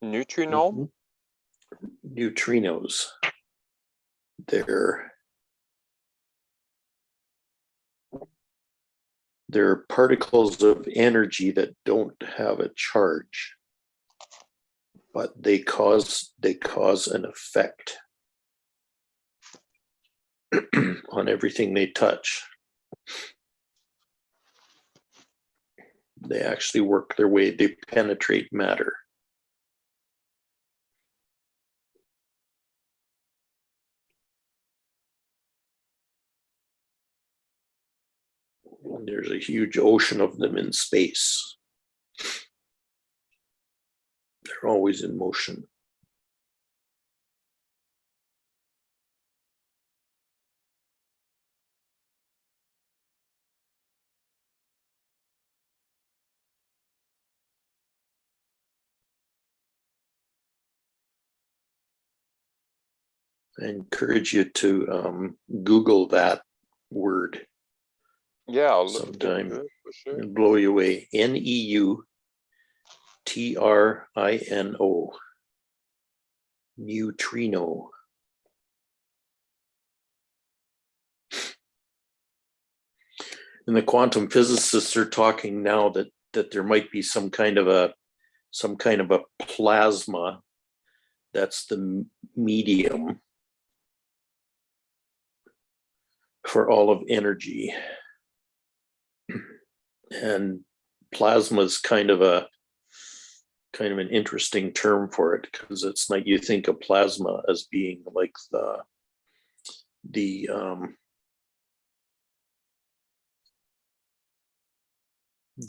Neutronome? Neutrinos. They're particles of energy that don't have a charge, but they cause an effect on everything they touch. They actually work their way, they penetrate matter. And there's a huge ocean of them in space. They're always in motion. I encourage you to Google that word. Yeah, I'll look sometime. into it for sure. It'll blow you away. Neutrino. Neutrino. And the quantum physicists are talking now that there might be some kind of a plasma that's the medium for all of energy. And plasma is kind of an interesting term for it, because it's like, you think of plasma as being like the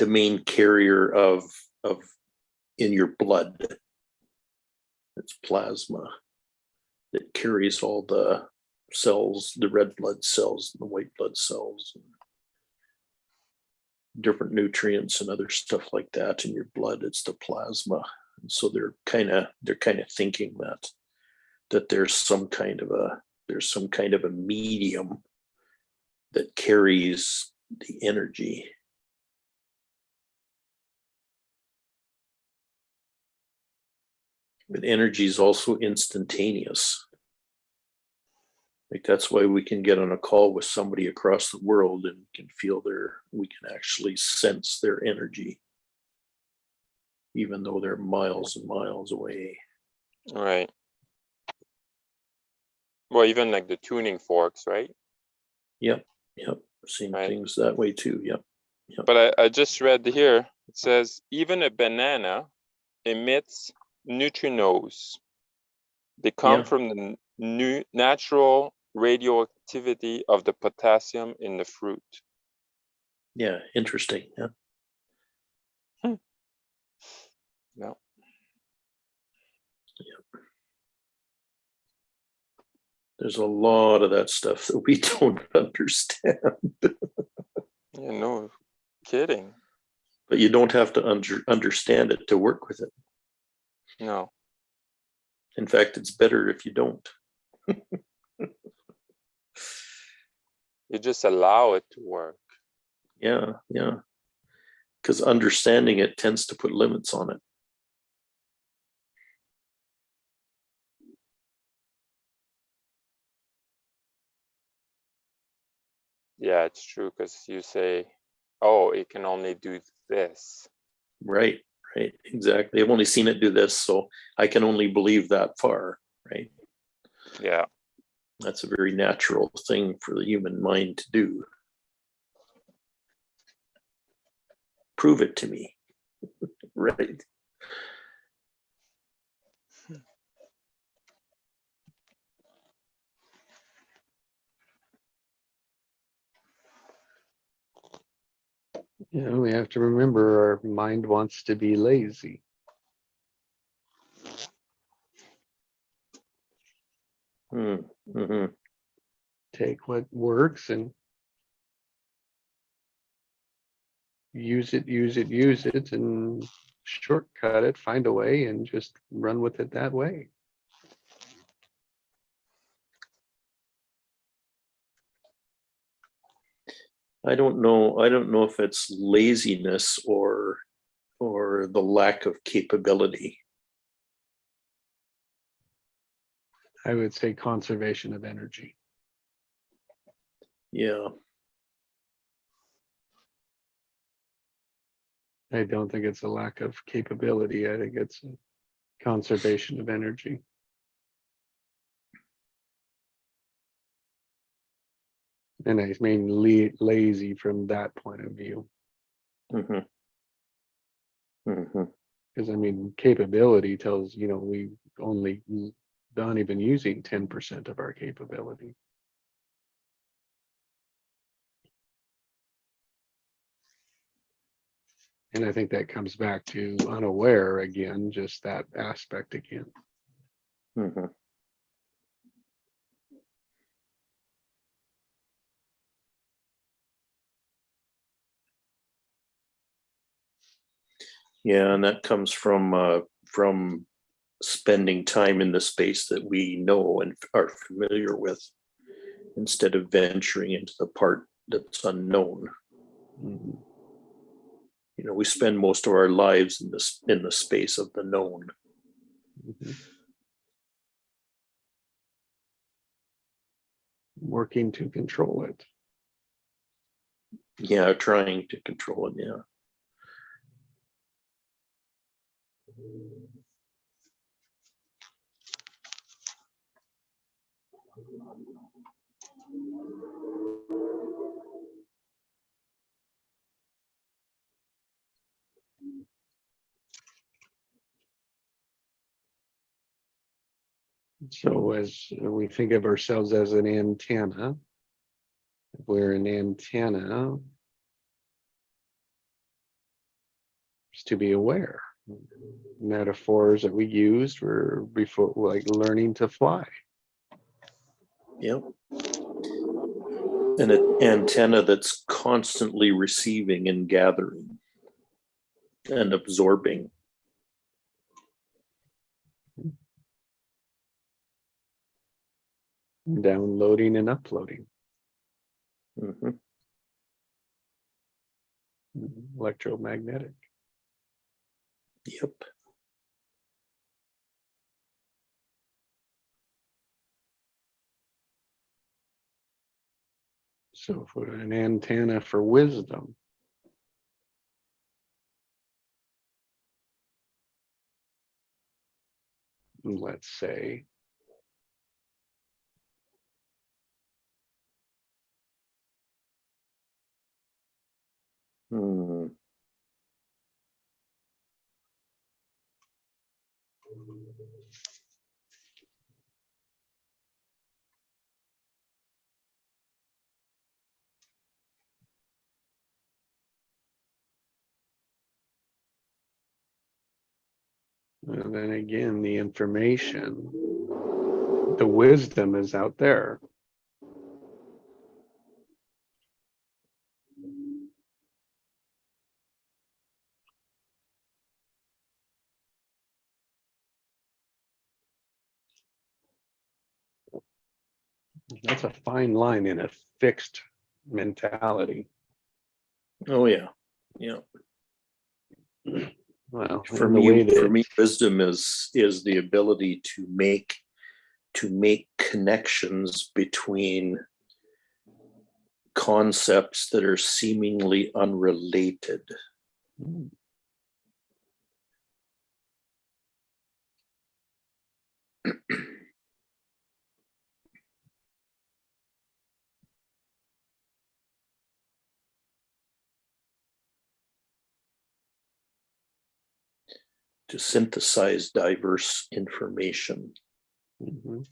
main carrier of in your blood. It's plasma that carries all the cells, the red blood cells, the white blood cells, and different nutrients and other stuff like that in your blood. It's the plasma. And so they're kind of thinking that there's some kind of a medium that carries the energy. But energy is also instantaneous. Like, that's why we can get on a call with somebody across the world and can feel we can actually sense their energy, even though they're miles and miles away. Right. Well, even like the tuning forks, right? Yep. Seeing things that way too. Yep. But I just read here, it says even a banana emits neutrinos. They come from the natural radioactivity of the potassium in the fruit. Yeah, interesting. Yeah. No. Yeah. There's a lot of that stuff that we don't understand. Yeah, no kidding. But you don't have to understand it to work with it. No. In fact, it's better if you don't. You just allow it to work. Yeah. Because understanding it tends to put limits on it. Yeah, it's true, because you say, oh, it can only do this. Right, exactly. I've only seen it do this, so I can only believe that far, right? Yeah. That's a very natural thing for the human mind to do. Prove it to me. Right. Yeah, we have to remember our mind wants to be lazy. Mm-hmm. Take what works and use it, and shortcut it, find a way, and just run with it that way. I don't know if it's laziness or the lack of capability. I would say conservation of energy. Yeah. I don't think it's a lack of capability. I think it's a conservation of energy. And I mean lazy from that point of view. Mm-hmm. Mm-hmm. Because I mean, capability tells, we only not even using 10% of our capability. And I think that comes back to unaware again, just that aspect again. Mm-hmm. Yeah, and that comes from spending time in the space that we know and are familiar with, instead of venturing into the part that's unknown. Mhm. We spend most of our lives in the space of the known. Mhm. Working to control it. Yeah, trying to control it. Yeah. So as we think of ourselves as an antenna, we're an antenna is to be aware. Metaphors that we used were before, like learning to fly. Yep. An antenna that's constantly receiving and gathering and absorbing. Downloading and uploading. Mm-hmm. Electromagnetic. Yep. So for an antenna for wisdom, let's say, Hmm. and then again, the information, the wisdom is out there. That's a fine line in a fixed mentality. Oh yeah. Yeah. Well, For in the way that me, wisdom is the ability to make connections between concepts that are seemingly unrelated. To synthesize diverse information. Mhm.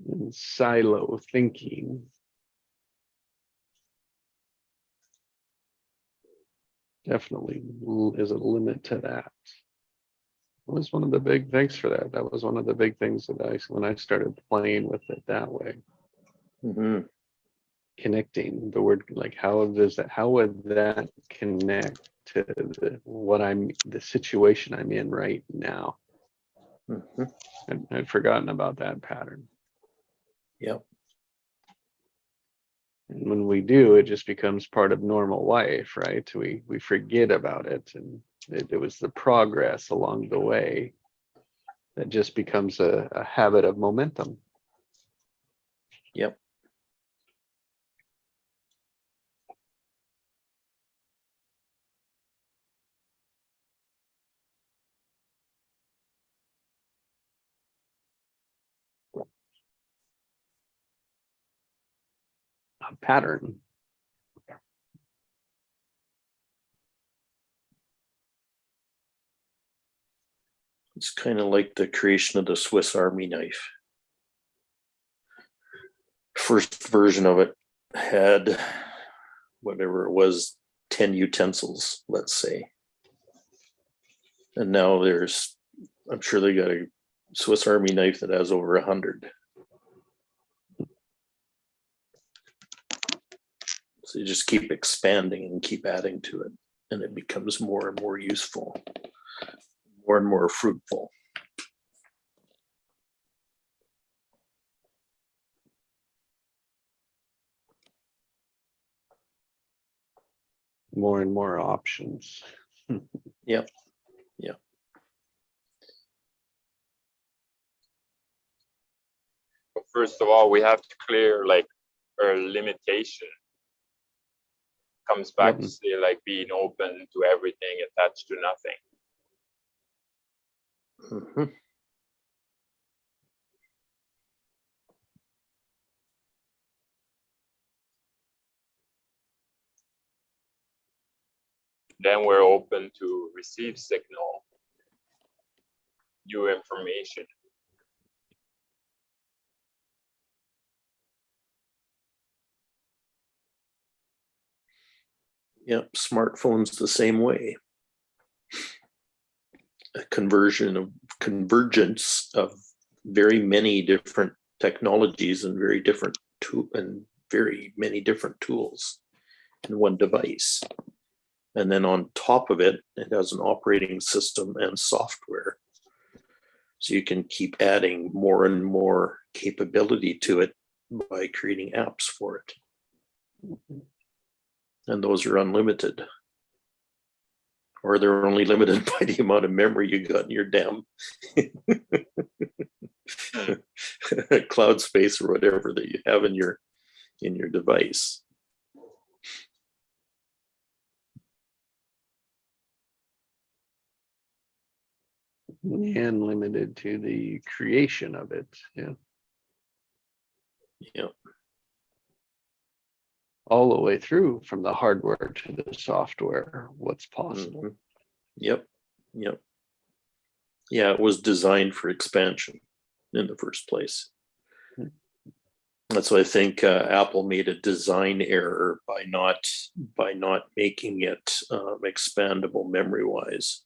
And silo thinking. Definitely is a limit to that. It was one of the big things for that. That was one of the big things that when I started playing with it that way. Mm-hmm. Connecting the word, like how would that connect to the situation I'm in right now? Mm-hmm. I'd forgotten about that pattern. Yep. And when we do, it just becomes part of normal life, right? We forget about it, and it was the progress along the way that just becomes a habit of momentum. Yep. A pattern. It's kind of like the creation of the Swiss Army knife. First version of it had whatever it was, 10 utensils, let's say. And now I'm sure they got a Swiss Army knife that has over 100. So you just keep expanding and keep adding to it, and it becomes more and more useful, more and more fruitful. More and more options. Yep. Yep. First of all, we have to clear like our limitation. Comes back to say like being open to everything, attached to nothing. Mm-hmm. Then we're open to receive signal, new information. Yep, smartphones the same way. A convergence of very many different technologies and very many different tools in one device. And then on top of it, it has an operating system and software. So you can keep adding more and more capability to it by creating apps for it. And those are unlimited. Or they're only limited by the amount of memory you got in your damn cloud space or whatever that you have in your device. And limited to the creation of it. Yeah. Yeah. All the way through from the hardware to the software, what's possible. Mm-hmm. Yep. Yep. Yeah, it was designed for expansion in the first place. Hmm. That's why I think Apple made a design error by not making it expandable memory wise.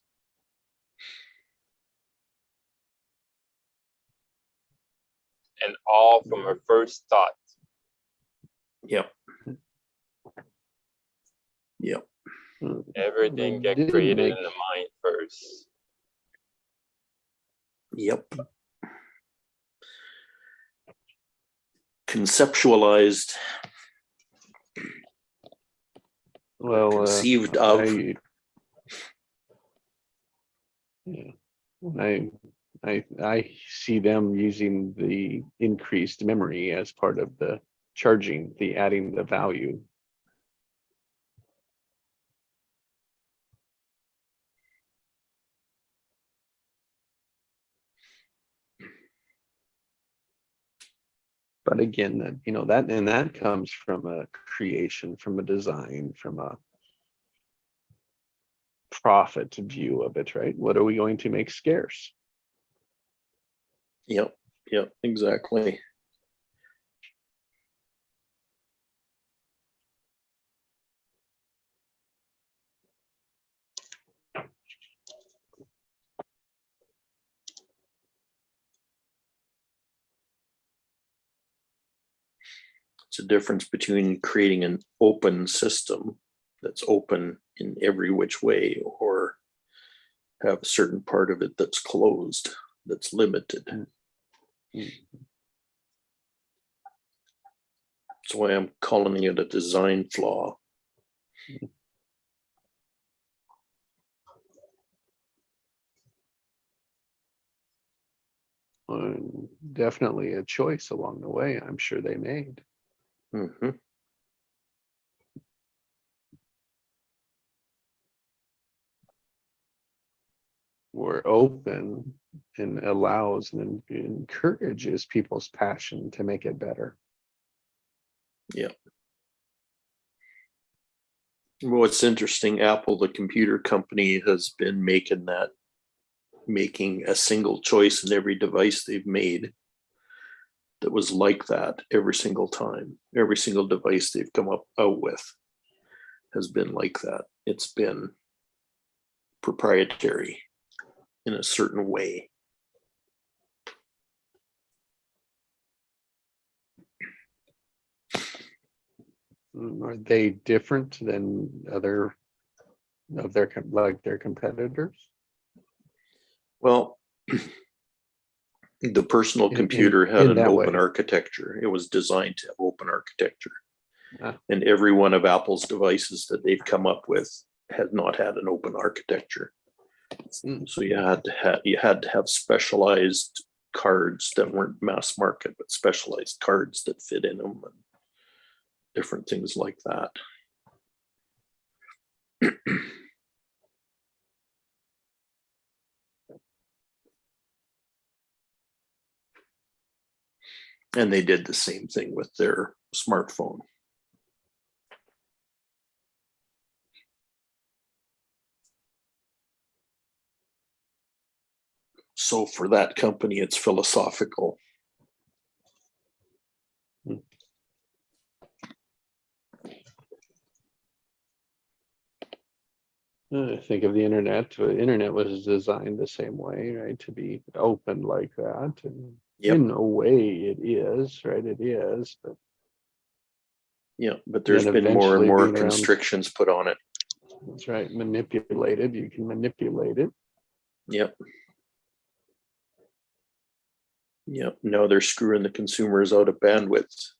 And all from our first thought. Yep. Yep. Everything get created in the mind first. Yep. Conceptualized. Well, conceived of. I see them using the increased memory as part of the charging, the adding the value. But again, that comes from a creation, from a design, from a profit view of it, right? What are we going to make scarce? Yep. Yep. Exactly. It's a difference between creating an open system that's open in every which way, or have a certain part of it that's closed, that's limited. Mm-hmm. That's why I'm calling it a design flaw. Definitely a choice along the way, I'm sure they made. Mhm. We're open and allows and encourages people's passion to make it better. Yeah. Well, it's interesting. Apple, the computer company, has been making a single choice in every device they've made that was like that every single time. Every single device they've come out with has been like that. It's been proprietary in a certain way. Are they different than other of their like their competitors? Well, the personal In- computer had in an that open way. architecture. It was designed to have open architecture. Ah. And every one of Apple's devices that they've come up with has not had an open architecture. Mm. So you had to have specialized cards that weren't mass market, but specialized cards that fit in them and different things like that. And they did the same thing with their smartphone. So for that company, it's philosophical. Think of the internet. The internet was designed the same way, right? To be open like that. And Yep. in a way it is, right? It is, but Yeah, but there's then been more and eventually more being around- constrictions put on it. That's right. Manipulated. You can manipulate it. Yep. Yep. Now they're screwing the consumers out of bandwidth.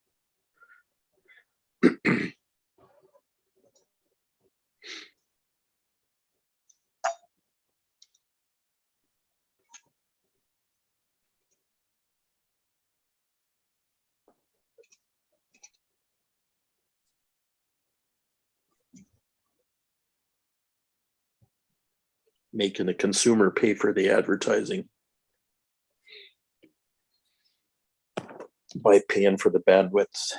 Making the consumer pay for the advertising by paying for the bandwidth.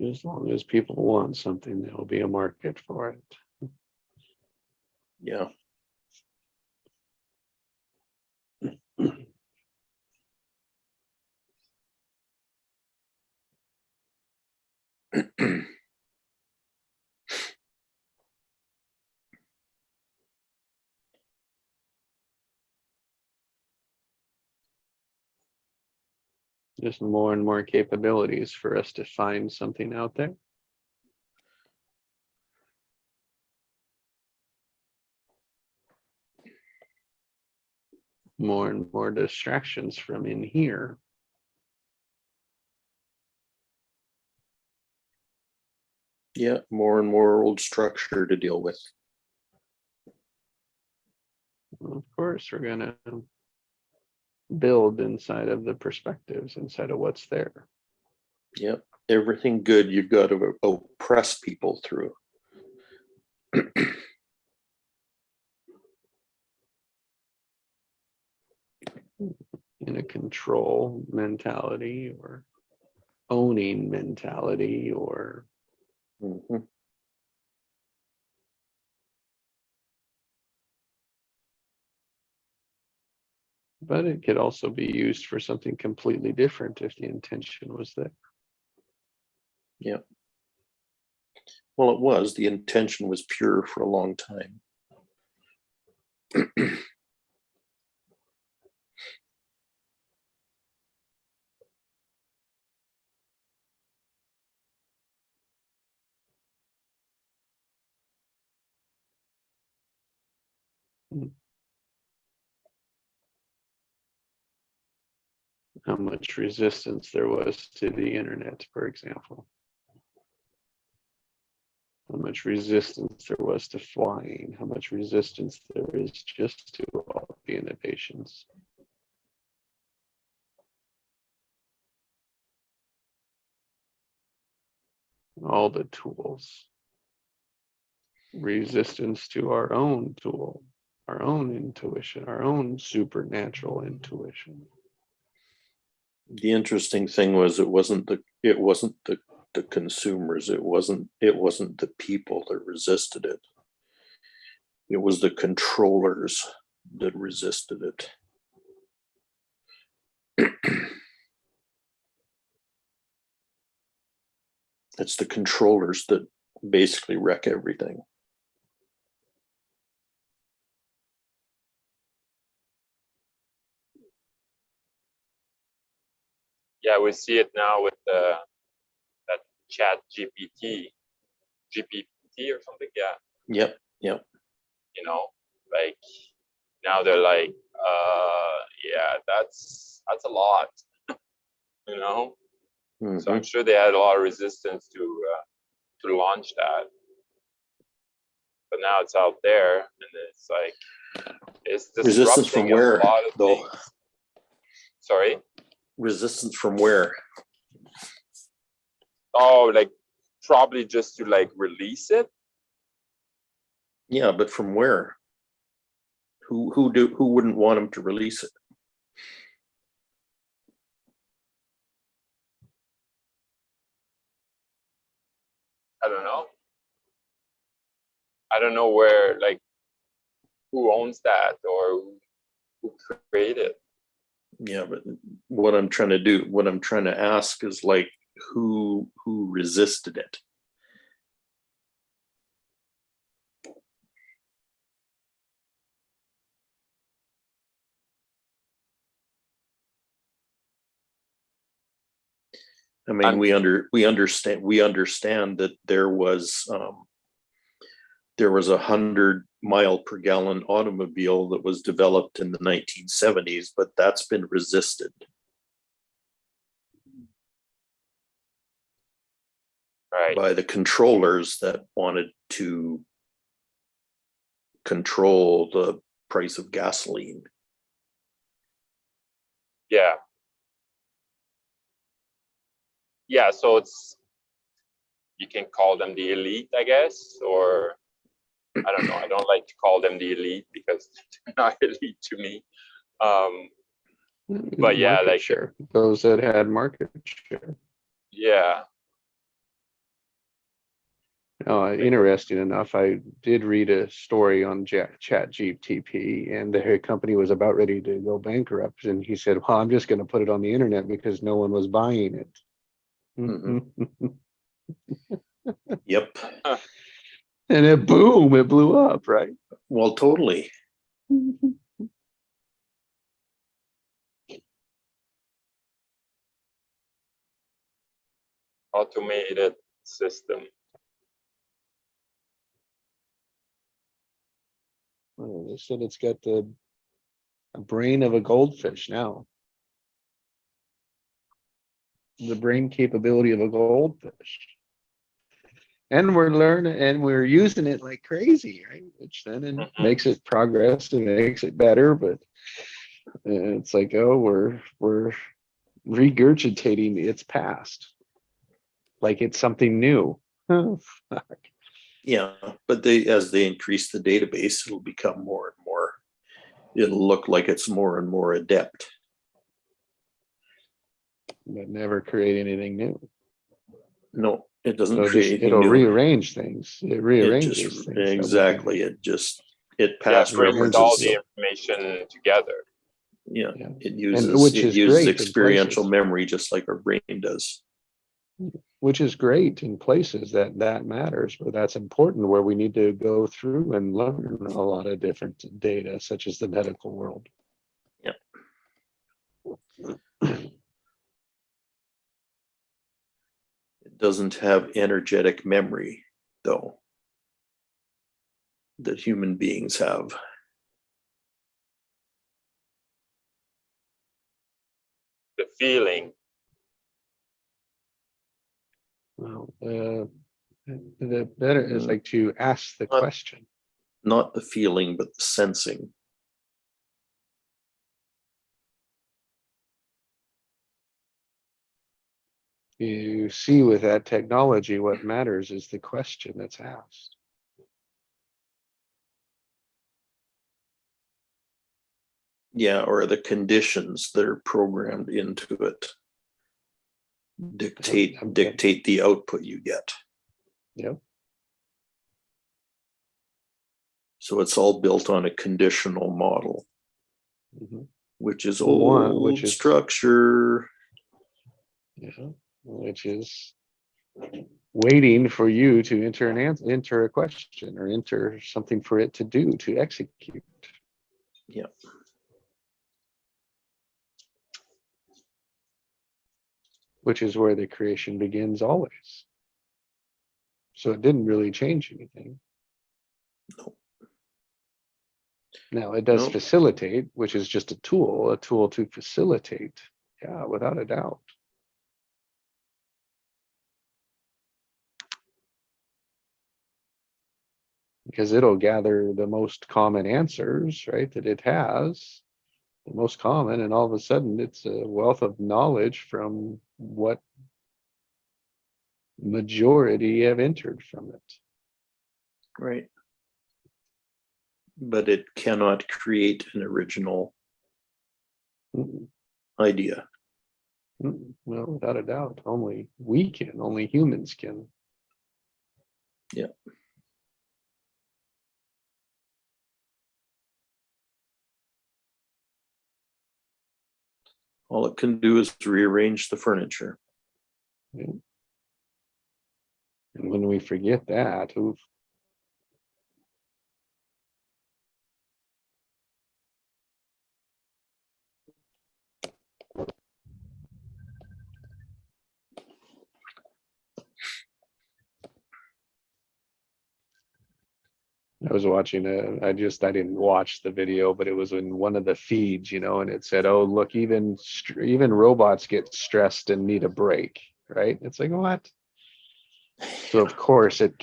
As long as people want something, there'll be a market for it. Yeah. Just more and more capabilities for us to find something out there. More and more distractions from in here. Yeah, more and more old structure to deal with. Well, of course, we're gonna build inside of the perspectives, inside of what's there. Yep. Everything good you've got to oppress people through. In a control mentality or owning mentality or Mhm. but it could also be used for something completely different if the intention was there. Yep. Well, it was. The intention was pure for a long time. How much resistance there was to the internet, for example. How much resistance there was to flying, how much resistance there is just to all the innovations. All the tools. Resistance to our own tool, our own intuition, our own supernatural intuition. The interesting thing was it wasn't the consumers, it wasn't the people that resisted it. It was the controllers that resisted it. It's the controllers that basically wreck everything. Yeah, we see it now with that chat GPT or something. Yeah. Yep. You know, like now they're like, yeah, that's a lot, you know. Mm-hmm. So I'm sure they had a lot of resistance to launch that, but now it's out there, and it's like it's Resistance from where, a lot of though? things. Sorry. Resistance from where? Oh, like probably just to like release it. Yeah, but from where? Who wouldn't want them to release it? I don't know. I don't know where, like, who owns that or who created. Yeah, but what I'm trying to ask is like who resisted it? I mean, we understand that there was a 100-mile-per-gallon automobile that was developed in the 1970s, but that's been resisted. Right. By the controllers that wanted to control the price of gasoline. Yeah. Yeah, so you can call them the elite, I guess, or I don't know. I don't like to call them the elite because they're not elite to me. But yeah, Market like share. Those that had market share. Yeah. Interesting enough, I did read a story on ChatGPT, and the company was about ready to go bankrupt. And he said, "Well, I'm just going to put it on the internet because no one was buying it." Mm-hmm. Yep. And it blew up, right? Well, totally. Automated system. Well, they said it's got the brain of a goldfish now. The brain capability of a goldfish. And we're learning and we're using it like crazy, right? Which then makes it progress and makes it better. But it's like, oh, we're regurgitating its past like it's something new. Oh, fuck. Yeah, but as they increase the database, it'll become more and more. It'll look like it's more and more adept. But never create anything new. No, it doesn't create anything it'll new. rearrange things. It rearranges things. Exactly. It passed brings all the information together. Yeah, it uses experiential places. memory just like our brain does. Which is great in places that matters, but that's important where we need to go through and learn a lot of different data, such as the medical world. Yep. It doesn't have energetic memory, though, that human beings have. feeling. Well, the better is like to ask the Not- question. Not the feeling, but the sensing. You see, with that technology, what matters is the question that's asked. Yeah, or the conditions that are programmed into it dictate the output you get. Yep. So it's all built on a conditional model, Mhm. which is One, old which is- structure. Yeah, which is waiting for you to enter a question or enter something for it to do, to execute. Yeah. Which is where the creation begins always. So it didn't really change anything. No. Now it does No. facilitate, which is just a tool to facilitate. Yeah, without a doubt. Because it'll gather the most common answers, right, that it has, the most common, and all of a sudden it's a wealth of knowledge from what majority have entered from it. Right. But it cannot create an original Mm, idea. Well, without a doubt, only we can, only humans can. Yeah. All it can do is rearrange the furniture. Yeah. And when we forget that, oof. I was watching I didn't watch the video, but it was in one of the feeds, and it said, "Oh, look, even robots get stressed and need a break," right? It's like, what? So of course it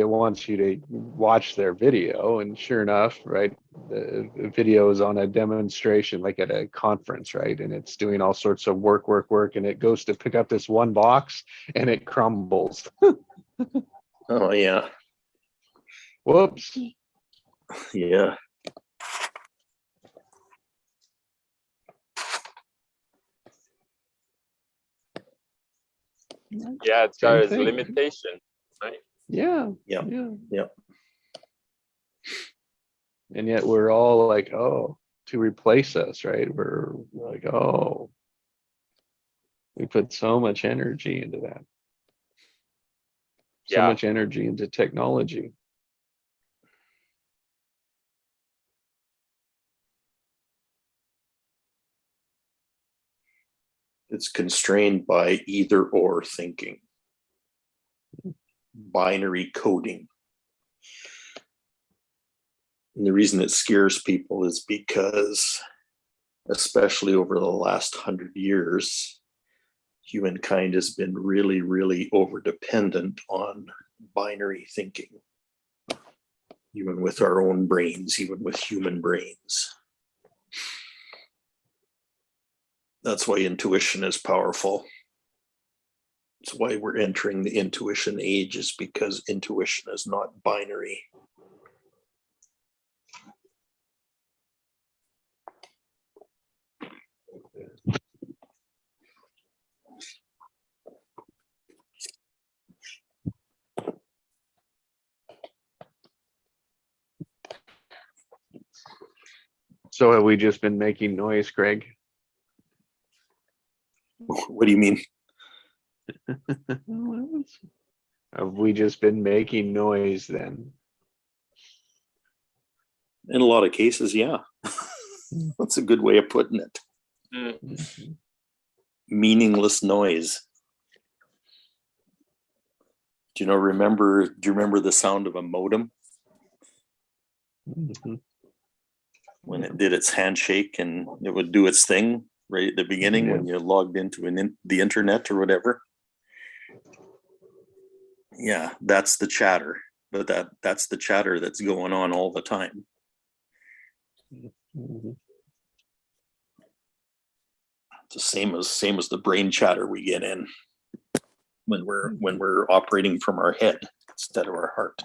wants you to watch their video, and sure enough, right, the video is on a demonstration, like at a conference, right, and it's doing all sorts of work, and it goes to pick up this one box, and it crumbles. Oh yeah. Whoops. Yeah. Yeah, it's Same got its thing, right? limitation, right? Yeah. Yeah. Yeah. Yeah. And yet we're all like, oh, to replace us, right? We're like, oh, we put so much energy into that. So Yeah. much energy into technology. It's constrained by either or thinking, binary coding. And the reason it scares people is because, especially over the last 100 years, humankind has been really, really over-dependent on binary thinking, even with our own brains, even with human brains. That's why intuition is powerful. It's why we're entering the intuition age, is because intuition is not binary. So have we just been making noise, Greg? What do you mean? Have we just been making noise then? In a lot of cases, yeah. That's a good way of putting it. Mm-hmm. Meaningless noise. Do you remember the sound of a modem? Mm-hmm. When it did its handshake and it would do its thing? right at the beginning when you logged into the internet or whatever. Yeah, that's the chatter, but that's the chatter that's going on all the time. Mhm. It's the same as the brain chatter we get in when we're operating from our head instead of our heart.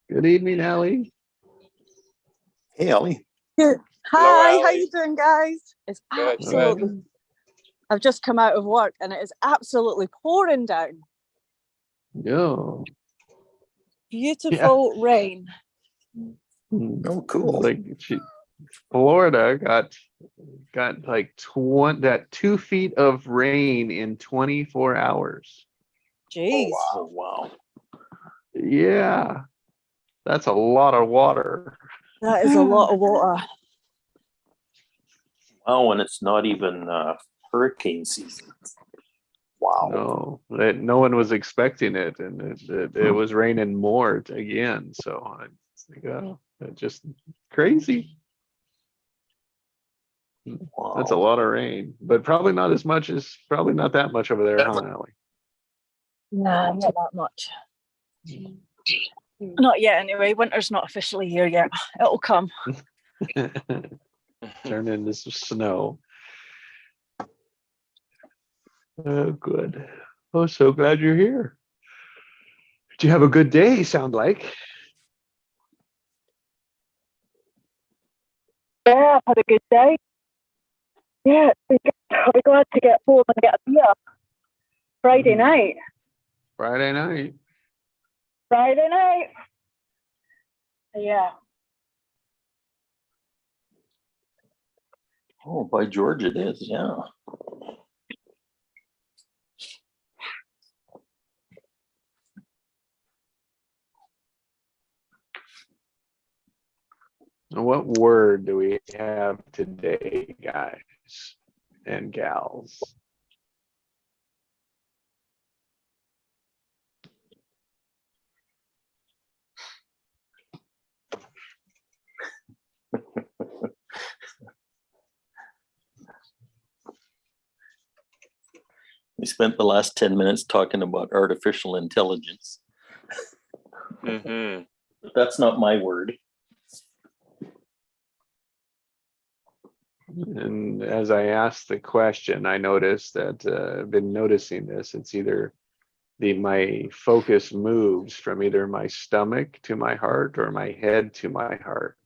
Good evening, Allie. Hey, Ellie. Hi, Hello, how Allie. you doing, guys? It's Good, good. absolutely. I've just come out of work and it is absolutely pouring down. No. Beautiful rain. Oh, cool. Like Florida got like 2 feet of rain in 24 hours. Jeez, Oh, wow. Yeah, that's a lot of water. that is a lot of water. Wow, and it's not even hurricane season. Wow. No one was expecting it, and it was raining more again. So I think, just crazy. Wow. That's a lot of rain, but probably not that much over there, huh, Allie? Nah, not that much. Not yet, anyway. Winter's not officially here yet. It'll come. Turn into some snow. Oh, good. Oh, so glad you're here. Did you have a good day? Sound like. Yeah, I've had a good day. Yeah, I'll be glad to get home and get a beer. Friday night. Friday night. Friday night. Yeah. Oh, by George, it is. Yeah. What word do we have today, guys and gals? We spent the last 10 minutes talking about artificial intelligence. Mm-hmm. But that's not my word. And as I asked the question, I noticed that I've been noticing this. It's either my focus moves from either my stomach to my heart or my head to my heart.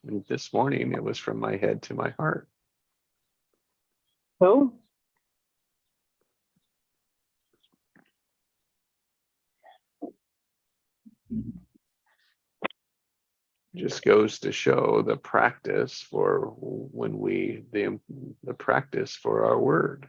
And this morning it was from my head to my heart. Cool. Just goes to show the practice for when the practice for our word.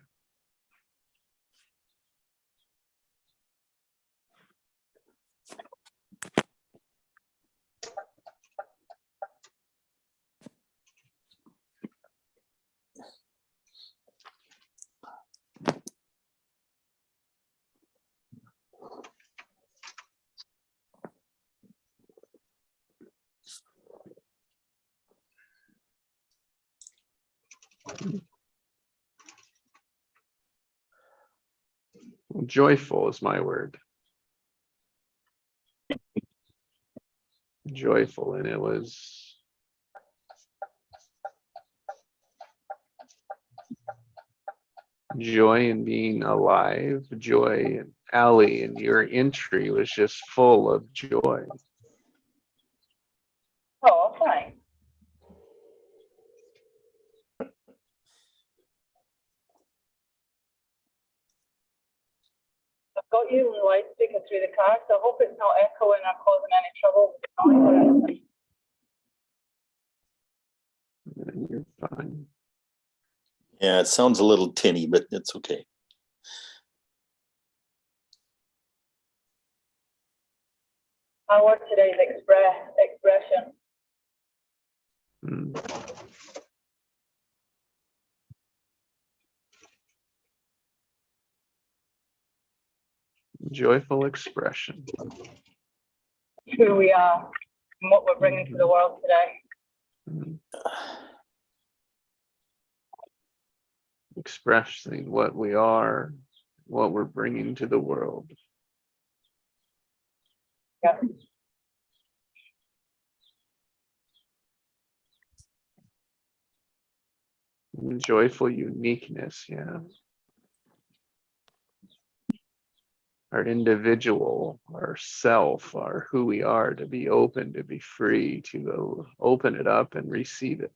Joyful is my word. Joyful, and it was joy in being alive, joy. And Allie, and your entry was just full of joy. Oh, fine. I've got you on loudspeaker through the car, so I hope it's not echoing or causing any trouble with the noise or anything. And you're fine. Yeah, it sounds a little tinny, but it's okay. My word today is expression. Mm. Joyful expression. Who we are. and what we're bringing to the world today. Mm. Expressing what we are, what we're bringing to the world. Yeah. Joyful uniqueness, yeah. Our individual, our self, our who we are, to be open, to be free, to open it up and receive it.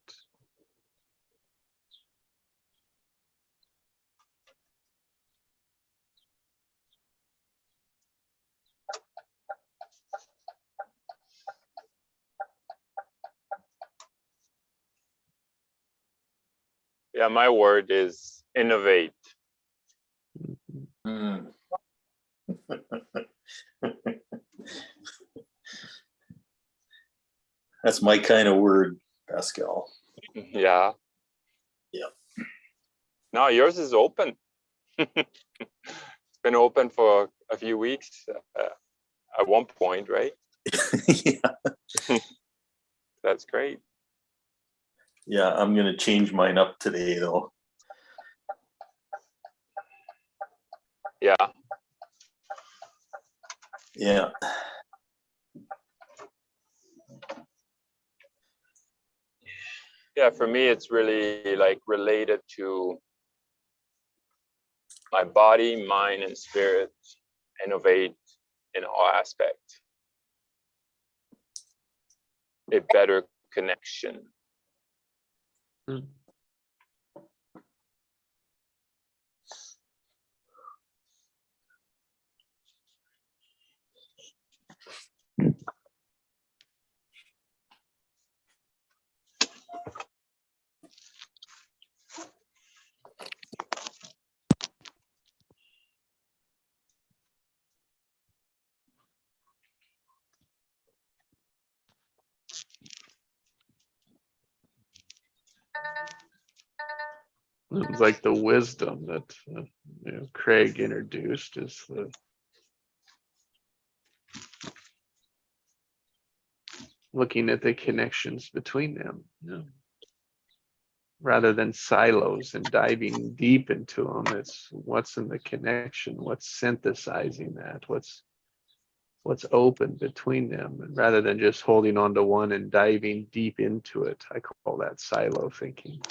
Yeah, my word is innovate. Hmm. That's my kind of word, Pascal. Yeah. Yeah. No, yours is open. It's been open for a few weeks at one point, right? Yeah. That's great. Yeah, I'm gonna change mine up today though. Yeah. Yeah. Yeah, for me, it's really like related to my body, mind, and spirit. Innovate in all aspects. A better connection. Mm. It was like the wisdom that Craig introduced is the looking at the connections between them, rather than silos and diving deep into them. It's what's in the connection, what's synthesizing that, what's open between them, and rather than just holding on to one and diving deep into it. I call that silo thinking.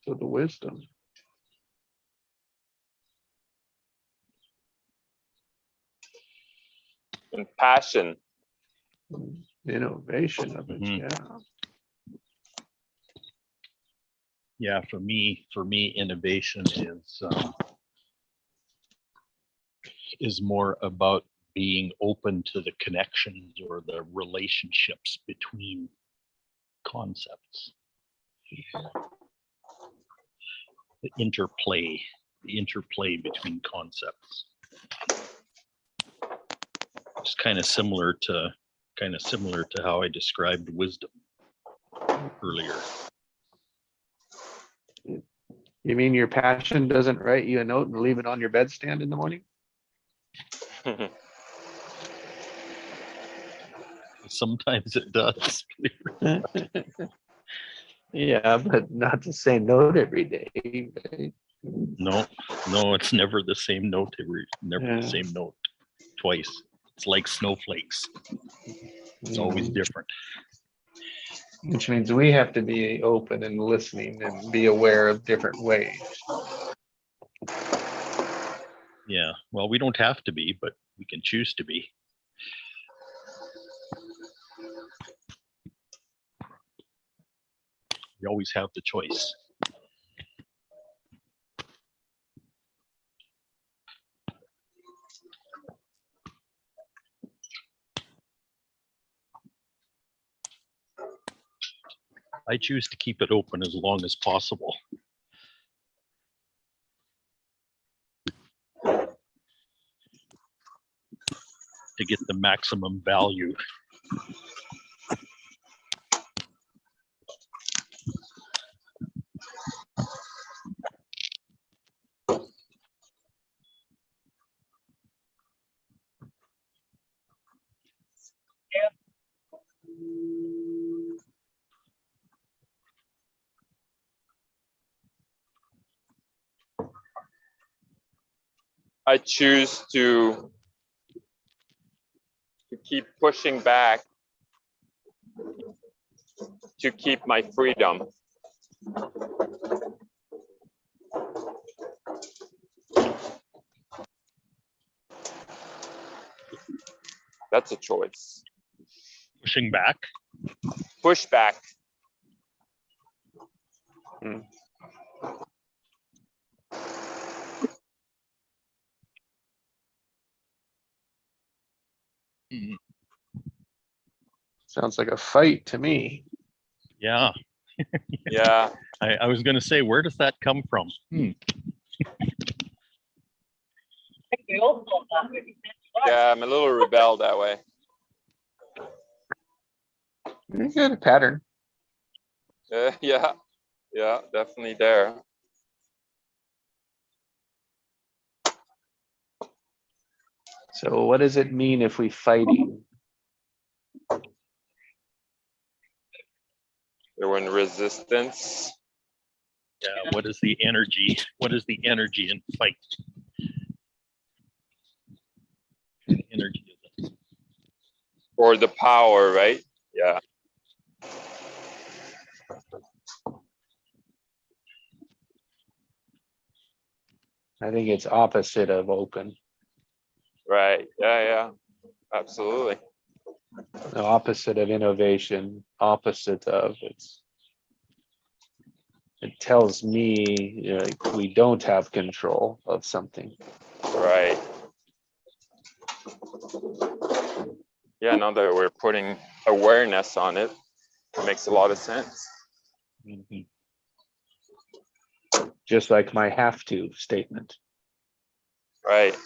So the wisdom. And passion. Innovation of it, Mhm. yeah. Yeah, for me, innovation is more about being open to the connections or the relationships between concepts. The interplay between concepts. It's kind of similar to how I described wisdom earlier. You mean your passion doesn't write you a note and leave it on your bedstand in the morning? Sometimes it does. Yeah, but not the same note every day. Right? No, it's never the same note Yeah. the same note twice. It's like snowflakes. It's always different. Which means we have to be open and listening and be aware of different ways. Yeah, well, we don't have to be, but we can choose to be. We always have the choice. I choose to keep it open as long as possible. To get the maximum value. I choose to keep pushing back to keep my freedom. That's a choice. Pushing back. Push back. Hmm, Sounds like a fight to me. yeah, Yeah. I was going to say, where does that come from? I think we all thought that. Yeah, I'm a little rebel that way. You get a pattern. Yeah. Yeah, definitely there. So what does it mean if we fighting? They're in resistance. Yeah, what is the energy? What is the energy in fight? The energy of it. Or the power, right? Yeah. I think it's opposite of open. Right. Yeah, yeah. Absolutely. The opposite of innovation, opposite of it tells me, you know, like we don't have control of something. Right. Yeah, now that we're putting awareness on it, it makes a lot of sense. Mhm. Just like my have to statement. Right.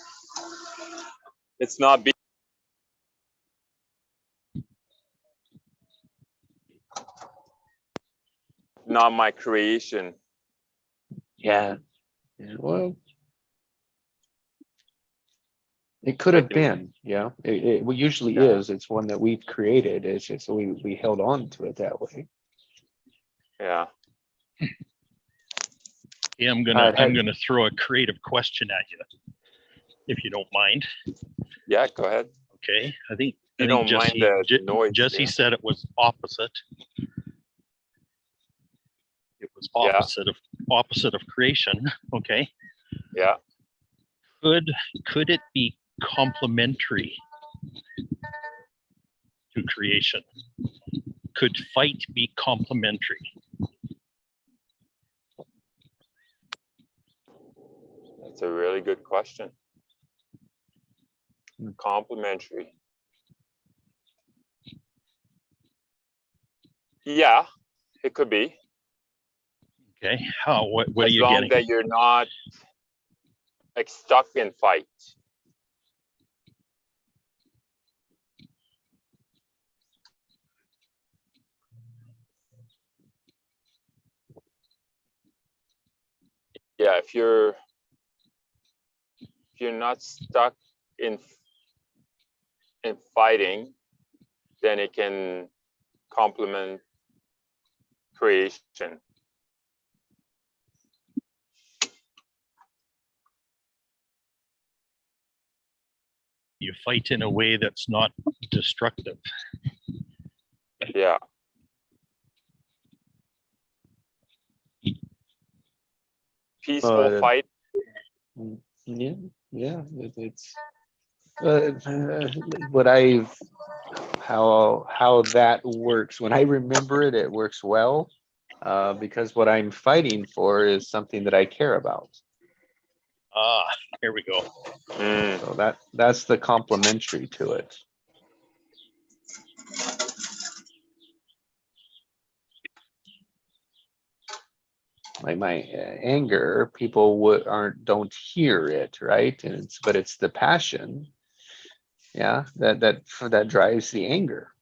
It's not be not my creation. Yeah. Yeah, well, it could have been, yeah. It usually Yeah. is. It's one that we've created. It's just we held on to it that way. Yeah. Yeah, I'm gonna throw a creative question at you, if you don't mind. Yeah, go ahead. Okay, I think You don't mind the noise, Jesse yeah? said it was opposite. It was Yeah. opposite of creation. Okay, Yeah. could it be complementary to creation? Could fight be complementary? That's a really good question. Complementary. Yeah, it could be. Okay, how? What are As you long getting? that you're not like stuck in fight. Yeah, if you're not stuck in fighting, then it can complement creation. You fight in a way that's not destructive. Yeah. Peaceful fight. Yeah, yeah. It's what I've how that works. When I remember it, it works well because what I'm fighting for is something that I care about. Ah, here we go. So that's the complementary to it. Like my anger, people don't hear it, right? And but it's the passion, yeah, that drives the anger.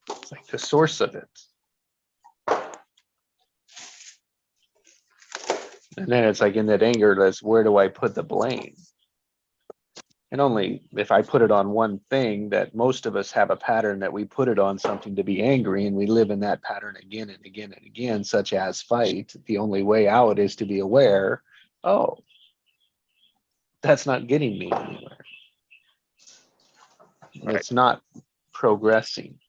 It's like the source of it. And then it's like in that anger, where do I put the blame? And only if I put it on one thing, that most of us have a pattern that we put it on something to be angry, and we live in that pattern again and again and again, such as fight. The only way out is to be aware, oh, that's not getting me anywhere. Right. It's not progressing.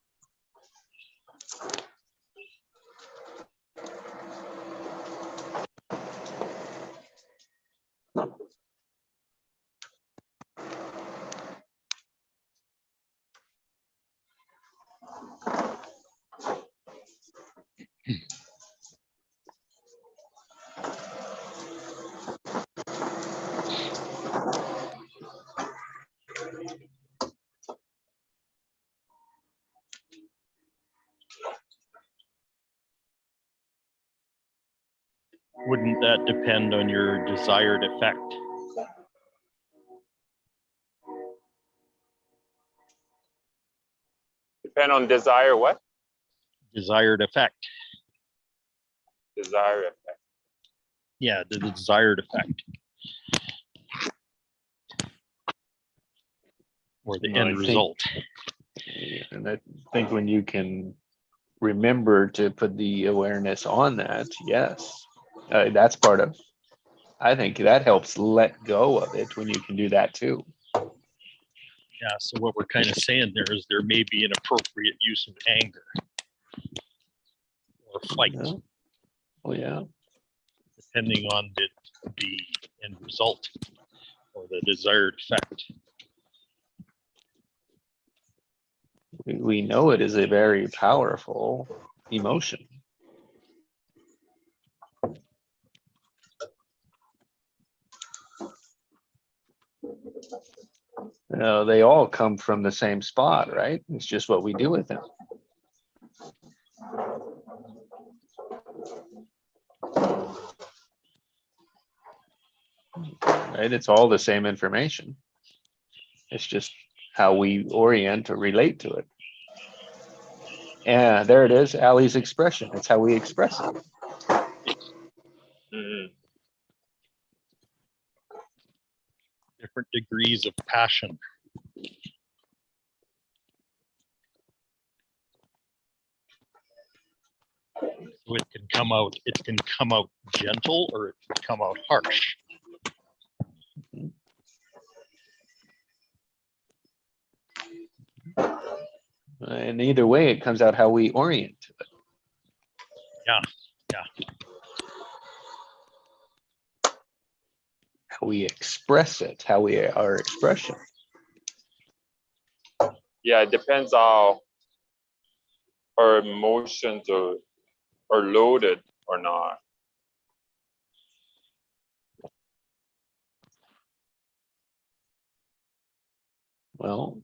Wouldn't that depend on your desired effect? Depend on desire what? Desired effect. Desire effect. Yeah, the desired effect. Or the No, I end think- result. And I think when you can remember to put the awareness on that, yes, that's part of, I think that helps let go of it when you can do that too. Yeah, so what we're kind of saying there is there may be an appropriate use of anger or fight, Yeah. Oh, yeah. depending on the end result or the desired effect. We know it is a very powerful emotion. They all come from the same spot, right? It's just what we do with them. Right? It's all the same information. It's just how we orient or relate to it. And there it is, Ali's expression. It's how we express it. Mhm. Different degrees of passion. So it can come out gentle or it can come out harsh. And either way, it comes out how we orient to it. Yeah. How we express it, how we our expression. Yeah, it depends how our emotions are loaded or not. Well,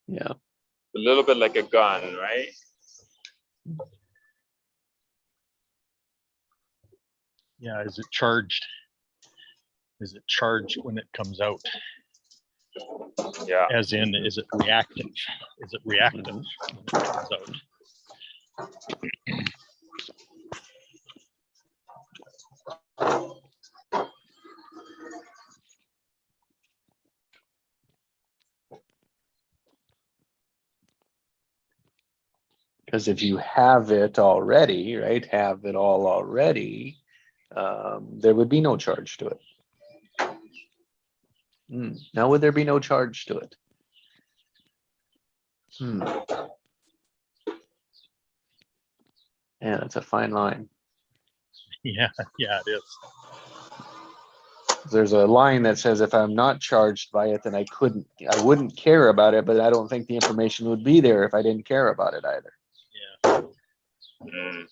yeah. A little bit like a gun, right? Yeah, is it charged? Is it charged when it comes out? Yeah. As in, is it reactive? Is it reactive when it comes out? Because if you have it already, right, have it all already, there would be no charge to it. Now, would there be no charge to it? Yeah, that's a fine line. Yeah, it is. There's a line that says if I'm not charged by it, then I wouldn't care about it, but I don't think the information would be there if I didn't care about it either. Yeah. Mm.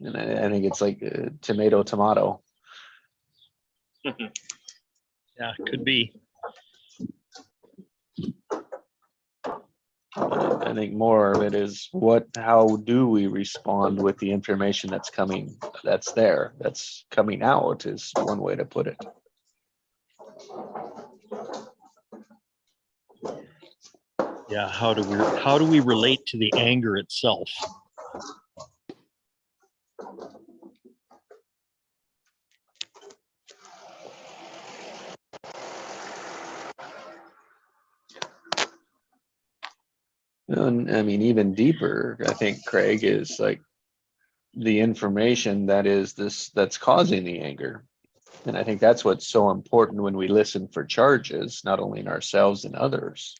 And I think it's like tomato. Yeah, could be. I think more of it is how do we respond with the information that's coming, that's coming out is one way to put it. Yeah, how do we relate to the anger itself? And I mean, even deeper, I think, Craig, is like the information that's causing the anger. And I think that's what's so important when we listen for charges, not only in ourselves and others.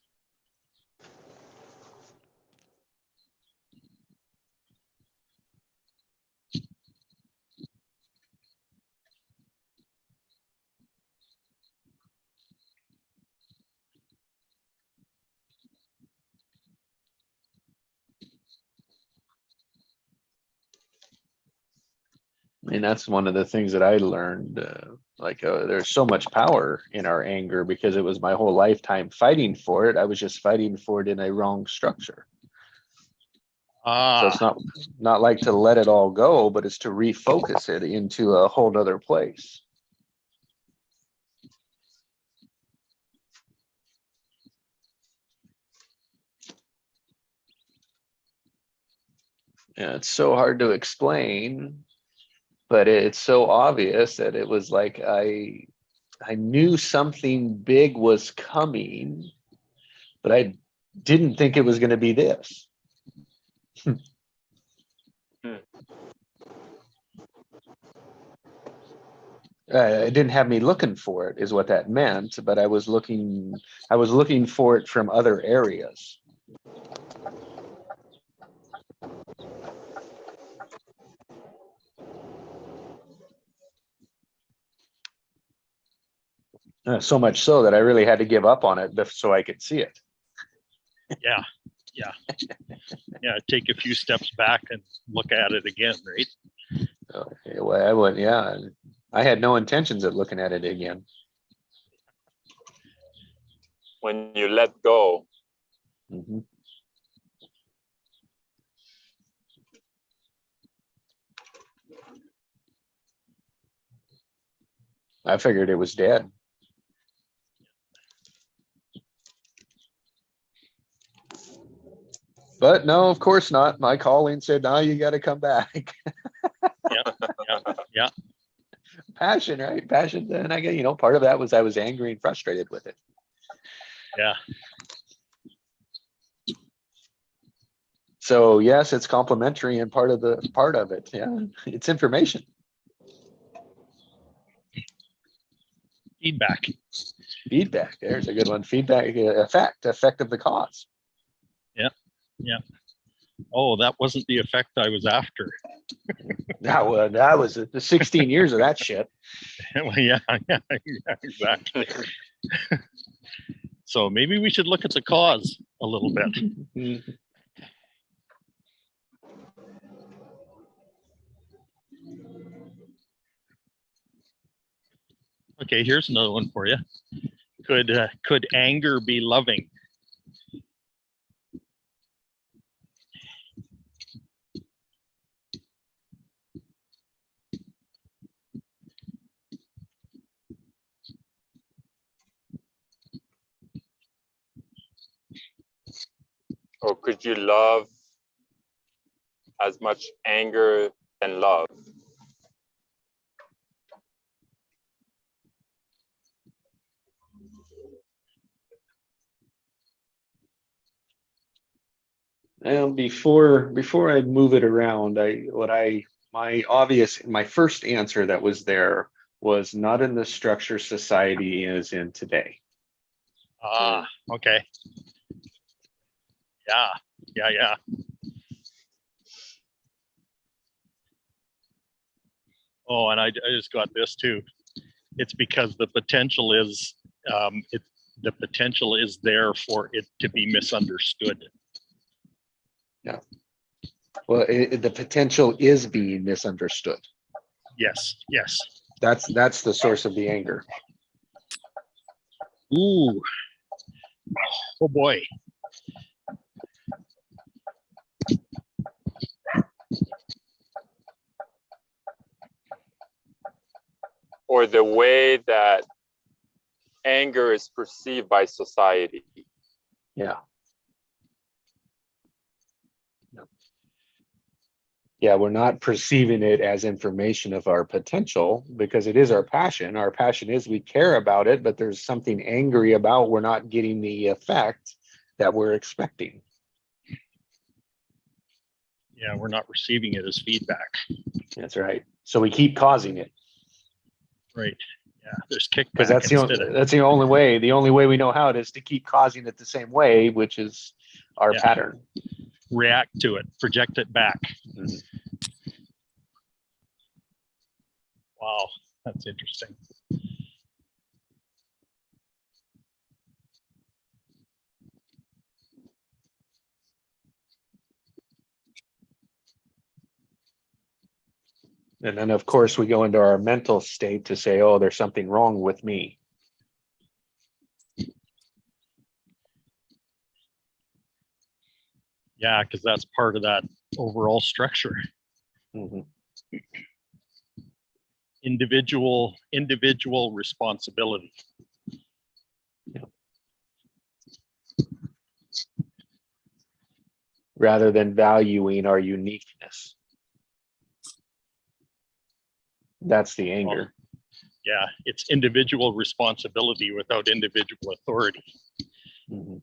I mean, that's one of the things that I learned. There's so much power in our anger because it was my whole lifetime fighting for it. I was just fighting for it in a wrong structure. So it's not like to let it all go, but it's to refocus it into a whole nother place. Yeah, it's so hard to explain, but it's so obvious that it was like I knew something big was coming, but I didn't think it was going to be this. It didn't have me looking for it, is what that meant. But I was looking for it from other areas. So much so that I really had to give up on it so I could see it. Yeah. Take a few steps back and look at it again, right? Okay, well, I would, yeah. I had no intentions of looking at it again. When you let go. Mm-hmm. I figured it was dead. But no, of course not. My calling said, "No, you got to come back." Yeah. Passion, right? Passion. And I get, part of that was I was angry and frustrated with it. Yeah. So yes, it's complementary and part of it. Yeah, it's information. Feedback. There's a good one. Feedback. Effect of the cause. Yeah. Oh, that wasn't the effect I was after. That was the 16 years of that shit. Well, yeah, exactly. So maybe we should look at the cause a little bit. Okay, here's another one for you. Could anger be loving? Or could you love as much anger and love? And before I move it around, my first answer that was there was not in the structure society is in today. Okay. Yeah. Oh, and I just got this too. It's because the potential is there for it to be misunderstood. Yeah. Well, the potential is being misunderstood. Yes. That's the source of the anger. Ooh. Oh boy. Or the way that anger is perceived by society. Yeah. Yeah, we're not perceiving it as information of our potential because it is our passion. Our passion is we care about it, but there's something angry about we're not getting the effect that we're expecting. Yeah, we're not receiving it as feedback. That's right. So we keep causing it Right. Yeah, there's because kickback instead of, that's the only way. The only way we know how it is to keep causing it the same way, which is our Yeah. pattern. react to it, project it back. Mhm. Wow, that's interesting. And then, of course, we go into our mental state to say, "Oh, there's something wrong with me." Yeah, because that's part of that overall structure. Mhm. Individual responsibility. Rather than valuing our uniqueness. That's the anger. Yeah, it's individual responsibility without individual authority. Mhm.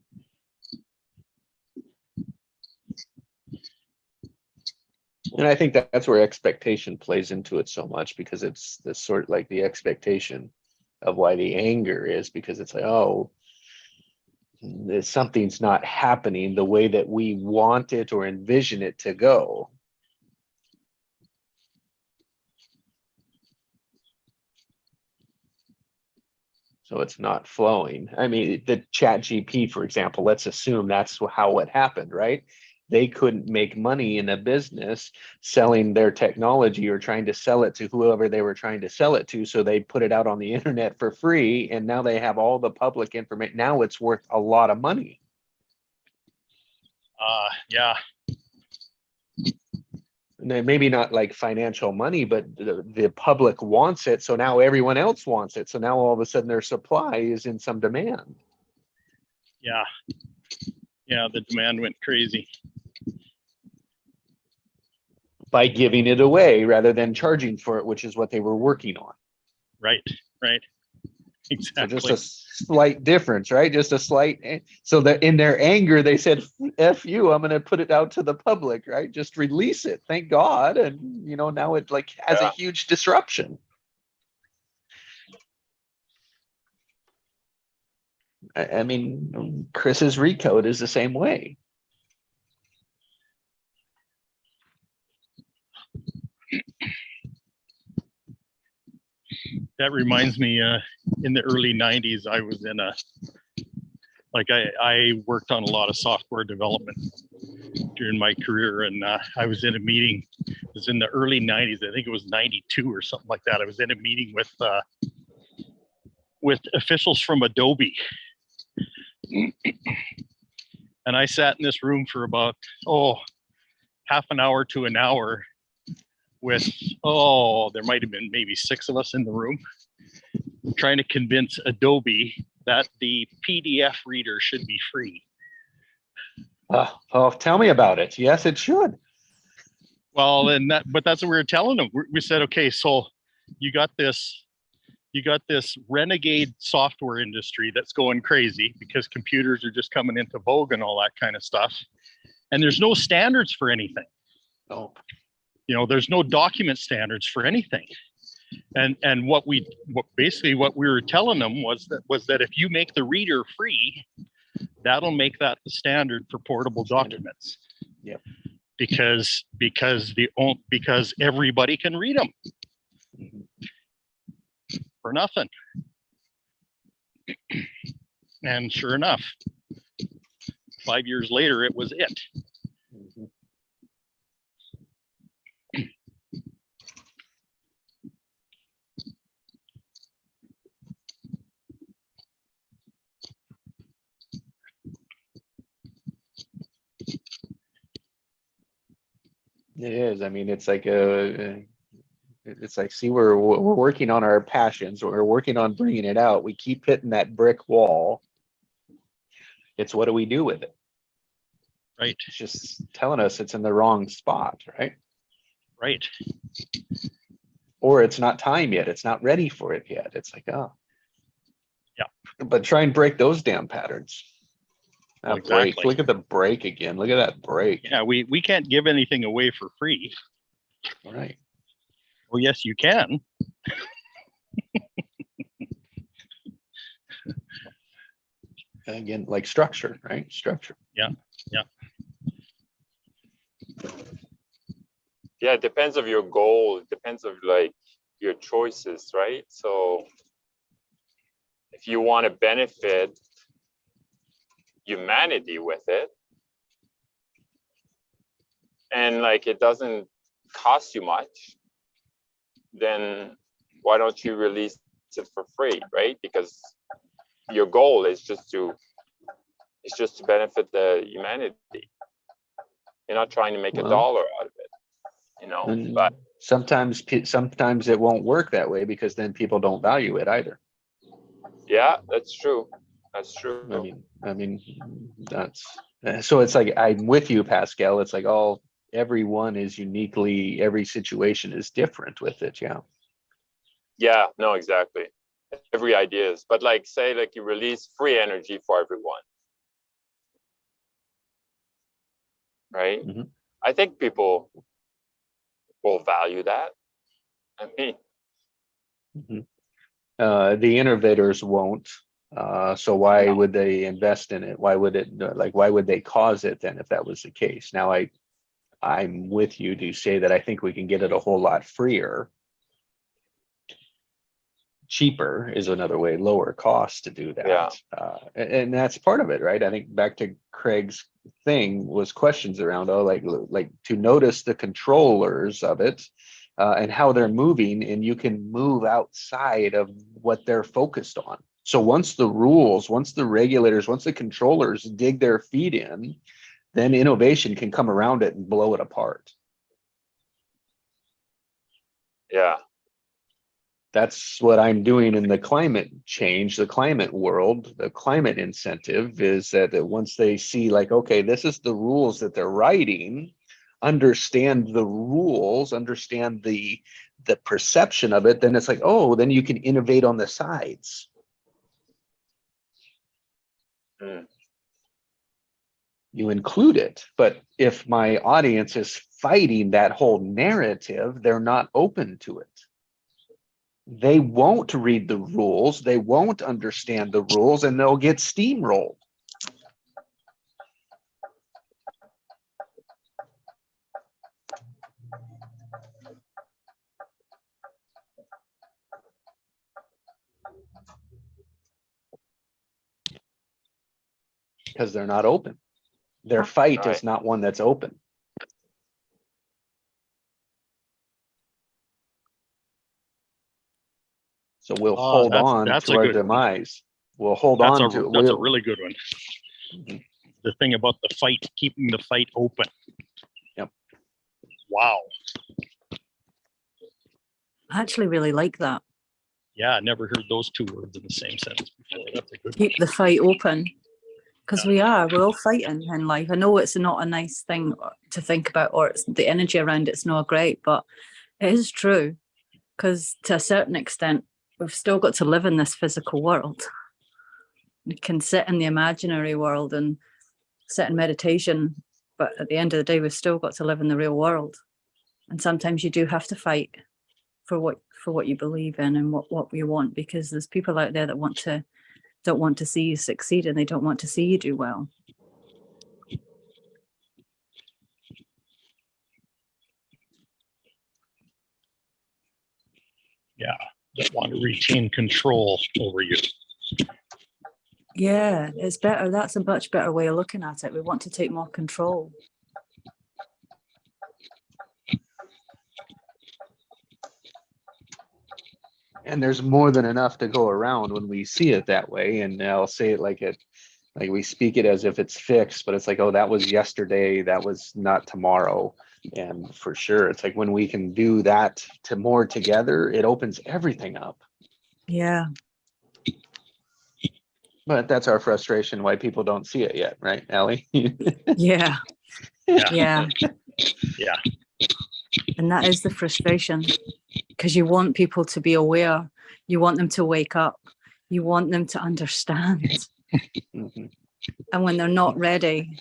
And I think that's where expectation plays into it so much, because it's the sort of like the expectation of why the anger is, because it's like, oh, something's not happening the way that we want it or envision it to go. So it's not flowing. I mean, the ChatGPT, for example, let's assume that's how it happened, right? They couldn't make money in a business selling their technology or trying to sell it to whoever they were trying to sell it to. So they put it out on the internet for free, and now they have all the public information. Now it's worth a lot of money. Yeah, Maybe not like financial money, but the public wants it. So now everyone else wants it. So now all of a sudden their supply is in some demand. yeah, yeah. The demand went crazy. By giving it away rather than charging for it, which is what they were working on. Right, right. So Exactly. just a slight difference, right? Just a slight. So that in their anger, they said, "F you, I'm going to put it out to the public," right? Just release it. Thank God. And, now it like has a huge disruption. I mean, Chris's Recode is the same way. That reminds me, in the early 90s, I was in I worked on a lot of software development during my career, and I was in a meeting. It was in the early 90s. I think it was 92 or something like that. I was in a meeting with officials from Adobe. And I sat in this room for about, half an hour to an hour with, there might have been maybe 6 of us in the room, trying to convince Adobe that the PDF reader should be free. Tell me about it. Yes, it should. Well, but that's what we were telling them. We said, okay, so you got this renegade software industry that's going crazy because computers are just coming into vogue and all that kind of stuff. And there's no standards for anything. Oh. There's no document standards for anything. And what we were telling them was that if you make the reader free, that'll make that the standard for portable documents. Yep. Because everybody can read them. Mm-hmm. For nothing. And sure enough, 5 years later, it was it. Mm-hmm. It is. I mean, it's like see, we're working on our passions. We're working on bringing it out. We keep hitting that brick wall. It's what do we do with it? Right. It's just telling us it's in the wrong spot, right? Right. Or it's not time yet. It's not ready for it yet. It's like, oh. Yeah. But try and break those damn patterns. That Exactly. break. Look at the break again. Look at that break. Yeah, we can't give anything away for free. Right. Well, yes, you can. Again, like structure, right? Structure. Yeah, it depends of your goal. It depends of like your choices, right? So if you want to benefit humanity with it, and like it doesn't cost you much, then why don't you release it for free, right? Because your goal is just to benefit the humanity. You're not trying to make a Well, dollar out of it, you know. And But sometimes it won't work that way because then people don't value it either. yeah, that's true. That's true. I mean, that's so it's like I'm with you, Pascal. It's like everyone is uniquely, every situation is different with it. Yeah. Yeah, no, exactly. Every idea is, but like say like you release free energy for everyone, right? Mhm. I think people will value that. I mean, The innovators won't. So why would they invest in it? Why would they cause it then if that was the case? Now I'm with you to say that I think we can get it a whole lot freer. Cheaper is another way, lower cost to do that. Yeah. And that's part of it, right? I think back to Craig's thing was questions around, like to notice the controllers of it and how they're moving, and you can move outside of what they're focused on. So once the rules, once the regulators, once the controllers dig their feet in, then innovation can come around it and blow it apart. yeah. That's what I'm doing in the climate change, the climate world. The climate incentive is that once they see like, okay, this is the rules that they're writing, understand the rules, understand the perception of it, then it's like, oh, then you can innovate on the sides. Mm. You include it, but if my audience is fighting that whole narrative, they're not open to it. They won't read the rules, they won't understand the rules, and they'll get steamrolled. Because they're not open. Their fight is not one that's open. So we'll hold on to our demise. We'll hold on to it. That's a really good one. Mhm. The thing about the fight, keeping the fight open. Yep. Wow. I actually really like that. Yeah, I never heard those two words in the same sentence before. That's a good Keep the fight open. Because we're all fighting in life. I know it's not a nice thing to think about, or it's the energy around it's not great, but it is true. Because to a certain extent, we've still got to live in this physical world. We can sit in the imaginary world and sit in meditation, but at the end of the day, we've still got to live in the real world. And sometimes you do have to fight for what you believe in and what you want, because there's people out there that don't want to see you succeed, and they don't want to see you do well. Yeah, that want to retain control over you. Yeah, it's better. That's a much better way of looking at it. We want to take more control. And there's more than enough to go around when we see it that way. And I'll say it like we speak it as if it's fixed, but it's like, oh, that was yesterday, that was not tomorrow. And for sure, it's like when we can do that to more together, it opens everything up. Yeah. But that's our frustration, why people don't see it yet, right, Allie? Yeah. Yeah. Yeah. And that is the frustration, because you want people to be aware. You want them to wake up. You want them to understand. Mhm. And when they're not ready,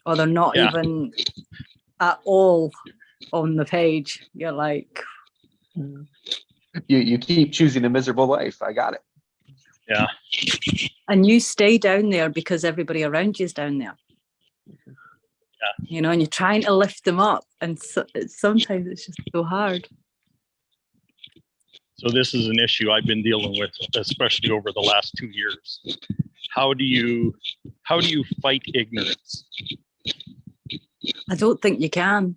or they're not Yeah. even at all on the page, you're like, You keep choosing a miserable life. I got it. Yeah. and you stay down there because everybody around you is down there. You know, and you're trying to lift them up, and sometimes it's just so hard. So this is an issue I've been dealing with, especially over the last 2 years. How do you fight ignorance? I don't think you can.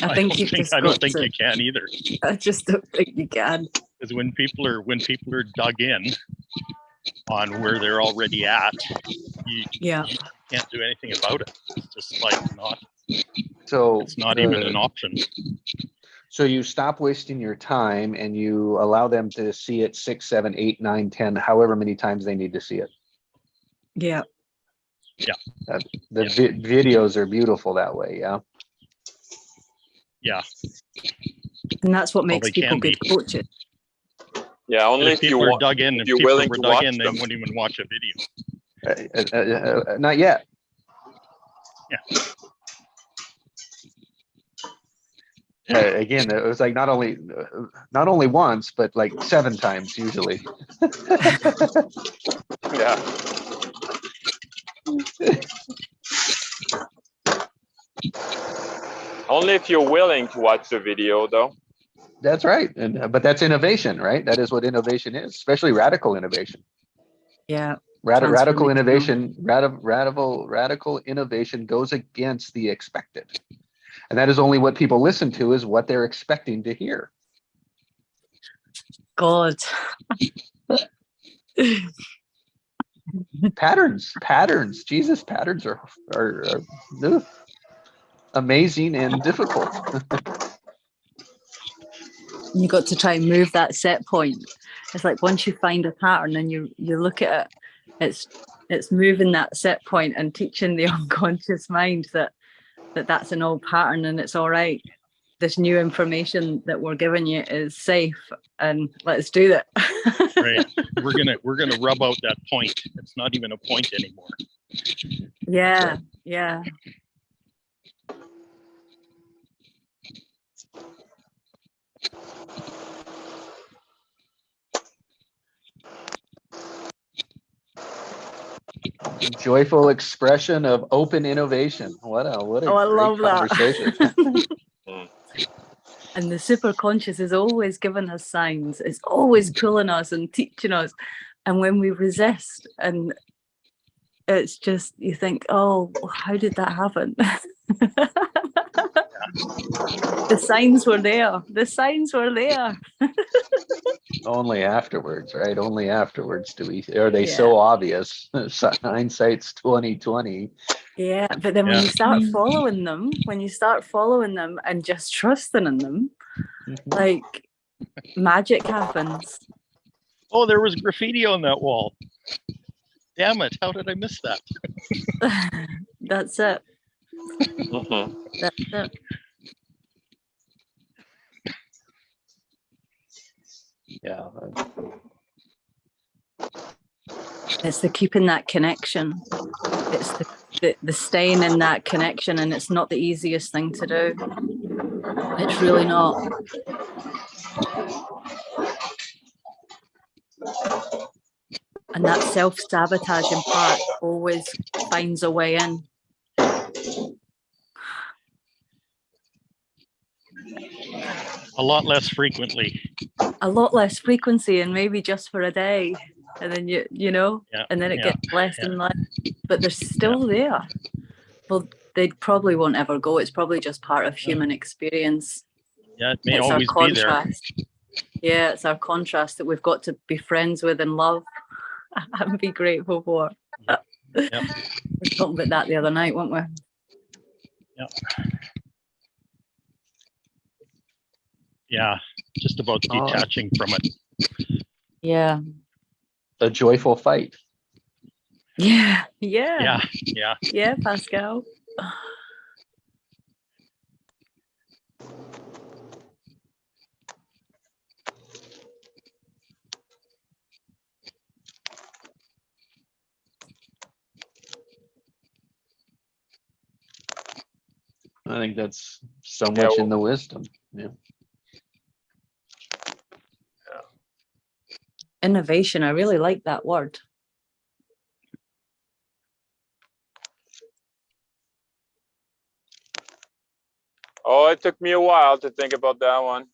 I think you've just I don't got think to- you can either. I just don't think you can. Because when people are dug in on where they're already at, you Yeah. can't do anything about it. It's just like not. So It's not even an option. So you stop wasting your time and you allow them to see it 6, 7, 8, 9, 10, however many times they need to see it. Yeah. The videos are beautiful that way. Yeah. Yeah. And that's what Well, makes they people can good be. coaches. Yeah, only If if you people are want. dug in, if if you're people willing were to dug watch in, they them. wouldn't even watch a video. Not yet. Yeah. Again, it was like not only once, but like 7 times usually. Yeah. Only if you're willing to watch the video, though. That's right. And but that's innovation, right? That is what innovation is, especially radical innovation. Yeah. Radical Transformational. innovation, radical innovation goes against the expected. And that is only what people listen to, is what they're expecting to hear. God. Patterns. Jesus, patterns are ugh, amazing and difficult. You got to try and move that set point. It's like once you find a pattern and you look at it, it's moving that set point and teaching the unconscious mind that's an old pattern and it's all right. This new information that we're giving you is safe, and let's do that. Right. We're gonna rub out that point. It's not even a point anymore. Yeah. Yeah. Joyful expression of open innovation. What a I great love that. conversation. And the super conscious is always giving us signs. It's always pulling us and teaching us. And when we resist, and it's just, you think, oh, how did that happen? The signs were there. The signs were there. Only afterwards, right? Only afterwards are they Yeah. so obvious. Hindsight's 2020. Yeah. But then when you start following them, and just trusting in them, like magic happens. Oh, there was graffiti on that wall. Damn it! How did I miss that? That's it. Mhm. That's it. Yeah. It's the keeping that connection. It's the staying in that connection, and it's not the easiest thing to do. It's really not. And that self-sabotaging part always finds a way in. A lot less frequently. A lot less frequency, and maybe just for a day, and then you know, Yeah. and then it Yeah. gets less and less. But they're still there. Well, they probably won't ever go. It's probably just part of human experience. Yeah, it may It's our always be there. contrast. Yeah, it's our contrast that we've got to be friends with and love and be grateful for. Yep. We were talking about that the other night, weren't we? Yeah, just about detaching from it. Yeah. A joyful fight. Yeah. Yeah. Yeah, yeah. Yeah, Pascal. I think that's so much in the wisdom. Yeah. Innovation. I really like that word. Oh, it took me a while to think about that one.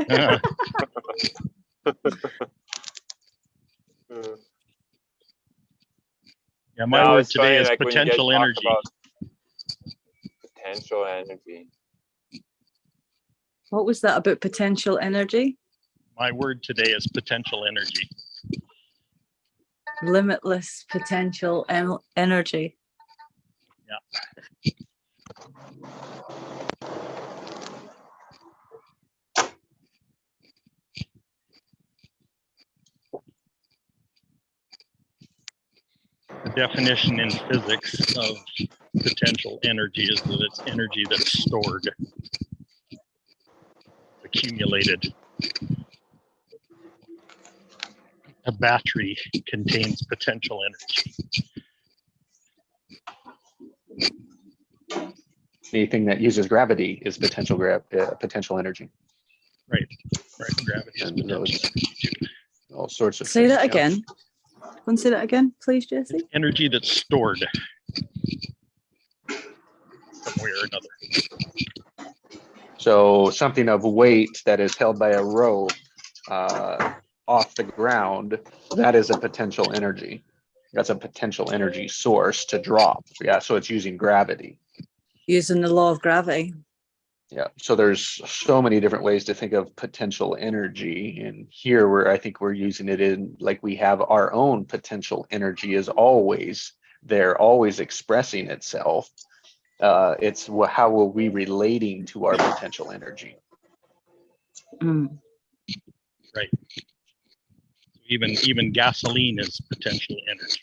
Yeah. Yeah, my No, word it's today funny, is like, when you guys potential talk energy. about potential energy. What was that about potential energy? My word today is potential energy. Limitless potential energy. The definition in physics of potential energy is that it's energy that's stored, accumulated. A battery contains potential energy. Anything that uses gravity is potential energy. Right, gravity is And potential those- energy too. All sorts of Say things, that yeah. again. Go and say that again, please, It's Jesse. energy that's stored some way or another. So something of weight that is held by a rope off the ground, that is a potential energy. That's a potential energy source to drop. Yeah, so it's using gravity. Using the law of gravity. Yeah, so there's so many different ways to think of potential energy. And here I think we're using it in, like, we have our own potential energy is always there, always expressing itself. It's how are we relating to our potential energy? Mm. Right. Even gasoline is potential energy.